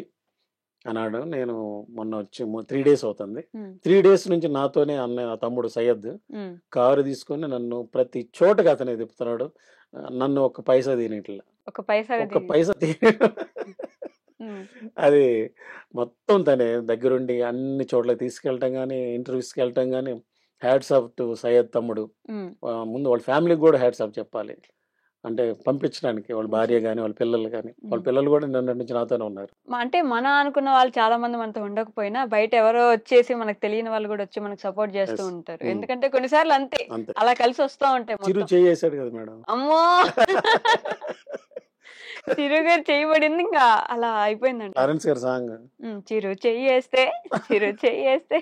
అన్నాడు. నేను మొన్న వచ్చి 3 డేస్ అవుతుంది. హ్మ్. 3 డేస్ నుంచి నాతోనే అన్నయ్య తమ్ముడు సయ్యద్ హ్మ్. కారు తీసుకొని నన్ను ప్రతి చోటకి అతనే తిప్పుతున్నాడు. నన్ను ఒక్క పైసా తీయట్లా, ఒక పైసా ఒక్క పైసా హ్మ్. అది మొత్తం తనే దగ్గరుండి అన్ని చోట్ల తీసుకెళ్ళటం కానీ, ఇంటర్వ్యూస్కి వెళ్ళటం కానీ. హ్యాట్స్ ఆఫ్ టు సయ్యద్ తమ్ముడు. హ్మ్. ముందు వాళ్ళ ఫ్యామిలీకి కూడా హ్యాట్స్ ఆఫ్ చెప్పాలి. అంటే పంపించడానికి వాళ్ళ భార్య కానీ, వాళ్ళ పిల్లలు కానీ, వాళ్ళ పిల్లలు కూడా నిన్నటి నుంచి నాతోనే ఉన్నారు. అంటే మనం అనుకున్న వాళ్ళు చాలా మంది మనతో ఉండకపోయినా బయట ఎవరో వచ్చేసి మనకు తెలియని వాళ్ళు కూడా వచ్చి మనకు సపోర్ట్ చేస్తూ Yes. ఉంటారు. Hmm. ఎందుకంటే కొన్నిసార్లు అంతే అంతే. అలా కలిసి వస్తూ ఉంటాయి చిరు మొత్తం. చేసాడు కదా మేడం. అమ్మో చిరు గారు చేయబడింది ఇంకా అలా అయిపోయిందండి. లారెన్స్ గారి సాంగ్ చిరు చెయ్యేస్తే చిరు చెయ్యేస్తే.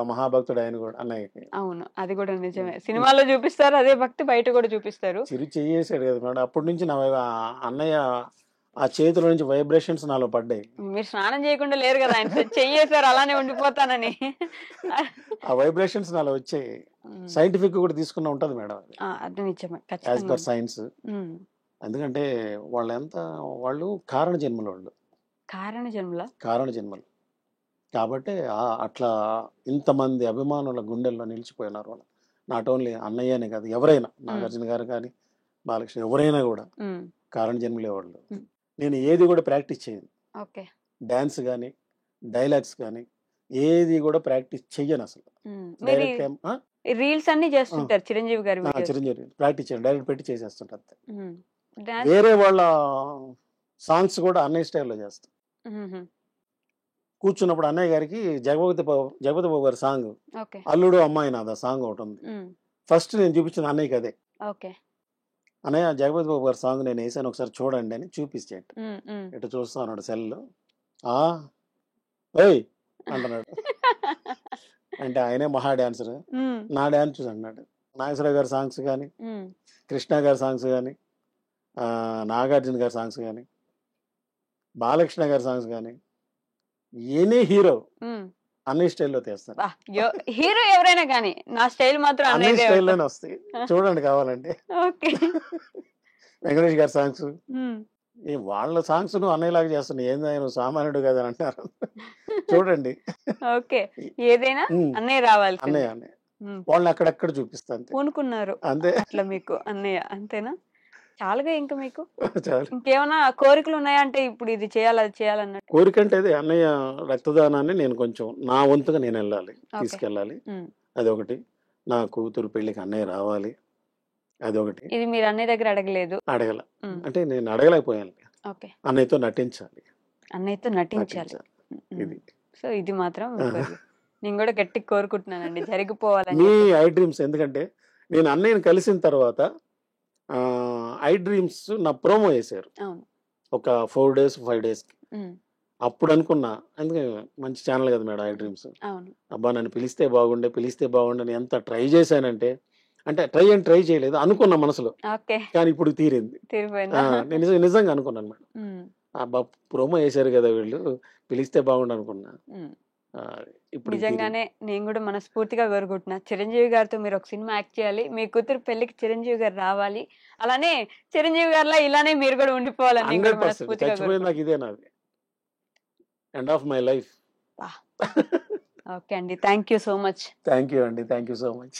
మహాభక్తుడు ఆయన కూడా అన్నయ్యకి. అవును, అది కూడా నిజమే. సినిమాలో చూపిస్తారు అదే భక్తి, బయట కూడా చూపిస్తారు. చిరు చేసాడు కదా మేడం. అప్పటి నుంచి అన్నయ్య ఆ చేతిలో నుంచి వైబ్రేషన్స్ నాలో పడ్డాయి. మీరు స్నానం చేయకుండా లేరు కదా, ఆయన చెయ్యేసారు అలానే ఉండిపోతానని. ఆ వైబ్రేషన్స్ నాలో వచ్చాయి. సైంటిఫిక్ కూడా తీసుకున్న ఉంటది మేడం, అది నిజమే యాజ్ ఖచ్చితంగా. Per science. ఎందుకంటే వాళ్ళు కారణ జన్మలు, కారణ జన్మలు కాబట్టి అట్లా ఇంతమంది అభిమానుల గుండెల్లో నిలిచిపోయినారు వాళ్ళు. నాట్ ఓన్లీ అన్నయ్యనే కాదు, ఎవరైనా, నాగార్జున గారు కానీ, బాలకృష్ణ, ఎవరైనా కూడా కారణ జన్మలే వాళ్ళు. నేను ఏది కూడా ప్రాక్టీస్ చేయను. ఓకే. డాన్స్ కానీ, డైలాగ్స్ కానీ ఏది కూడా ప్రాక్టీస్ చెయ్యను అసలు. రీల్స్ అన్ని చేస్తుంటారు చిరంజీవి గారు. చిరంజీవి ప్రాక్టీస్ చేయను, డైరెక్ట్ పెట్టి చేసేస్తుంటారు. డాన్స్ వేరే వాళ్ళ సాంగ్స్ కూడా అన్నయ్య స్టైల్లో చేస్తాం. కూర్చున్నప్పుడు అన్నయ్య గారికి జగపతి బాబు గారి సాంగ్ ఓకే. అల్లుడు అమ్మాయి నాదా సాంగ్ ఒకటి ఉంది. ఫస్ట్ నేను చూపించింది అన్నయ్యకి అదే. ఓకే. అన్నయ్య జగపతి బాబు గారి సాంగ్ నేను వేసాను, ఒకసారి చూడండి అని చూపించాడు. ఇటు చూస్తా అన్నాడు సెల్లో. ఏయ్ అంటున్నాడు. అంటే ఆయనే మహా డాన్సర్. నా డాన్స్ చూసి అన్నాడు. నాగేశ్వరరావు గారి సాంగ్స్ కానీ, కృష్ణ గారి సాంగ్స్ కానీ, నాగార్జున గారి సాంగ్స్ కానీ, బాలకృష్ణ గారి సాంగ్స్ కానీ, ఎనీ హీరో అన్ని స్టైల్లో తీస్తాను. హీరో ఎవరైనా కానీ నా స్టైల్ మాత్రం అన్ని స్టైల్లోనే వస్తాయి, చూడండి కావాలంటే. వెంకటేష్ గారి సాంగ్స్, వాళ్ళ సాంగ్స్ నువ్వు అన్నయ్యలాగా చేస్తున్నావు, ఏందా నువ్వు సామాన్యుడు కదా అని అంటారు. చూడండి. ఓకే. ఏదైనా అన్నయ్య రావాలి. అన్నయ్య వాళ్ళని అక్కడక్కడ చూపిస్తాను. పూనుకున్నారు అంతే. అట్లా మీకు అన్నయ్య అంతేనా? చాలుగా ఇంకా మీకు చాలు. ఇంకేమైనా కోరికలు ఉన్నాయా? అంటే ఇప్పుడు ఇది చేయాలి అది చేయాలన్నట్టు కోరిక అంటే అదే, అన్నయ్య రక్తదానాన్ని నేను కొంచెం నా వంతుగా నేను వెళ్ళాలి, తీసుకెళ్ళాలి. అదొకటి. నా కూతురు పెళ్లికి అన్నయ్య రావాలి, అదొకటి. ఇది మీరు అన్నయ్య దగ్గర అడగలేదు? అడగల, అంటే నేను అడగలేకపోయాను. అన్నయ్యతో నటించాలి. ఇది. సో ఇది మాత్రం నేను కూడా గట్టి కోరుకుంటున్నానండి, జరిగిపోవాలని. మీ ఐ డ్రీమ్స్, ఎందుకంటే నేను అన్నయ్యని కలిసిన తర్వాత ఐ డ్రీమ్స్ నా ప్రోమో వేశారు ఒక 4 days 5 days. అప్పుడు అనుకున్నా, అందుకే మంచి ఛానల్ కదా మేడం ఐ డ్రీమ్స్. అబ్బా నన్ను పిలిస్తే బాగుండే ఎంత ట్రై చేశానంటే, అంటే ట్రై చేయలేదు అనుకున్నా మనసులో, కానీ ఇప్పుడు తీరింది. నేను నిజంగా అనుకున్నాను మేడం. అబ్బా ప్రోమో వేశారు కదా వీళ్ళు, పిలిస్తే బాగుండు అనుకున్నా. ఇప్పుడు నిజంగానే నేను కూడా మనస్ఫూర్తిగా కోరుకుంటున్నా, చిరంజీవి గారితో మీరు ఒక సినిమా యాక్ట్ చేయాలి, మీ కూతురు పెళ్లికి చిరంజీవి గారు రావాలి, అలానే చిరంజీవి గారిలా ఇలానే మీరు కూడా ఉండిపోవాలని నాకు ఇదే నాది end of my life. Okay అండి, thank you so much. Thank you అండి, థ్యాంక్ యూ సో మచ్.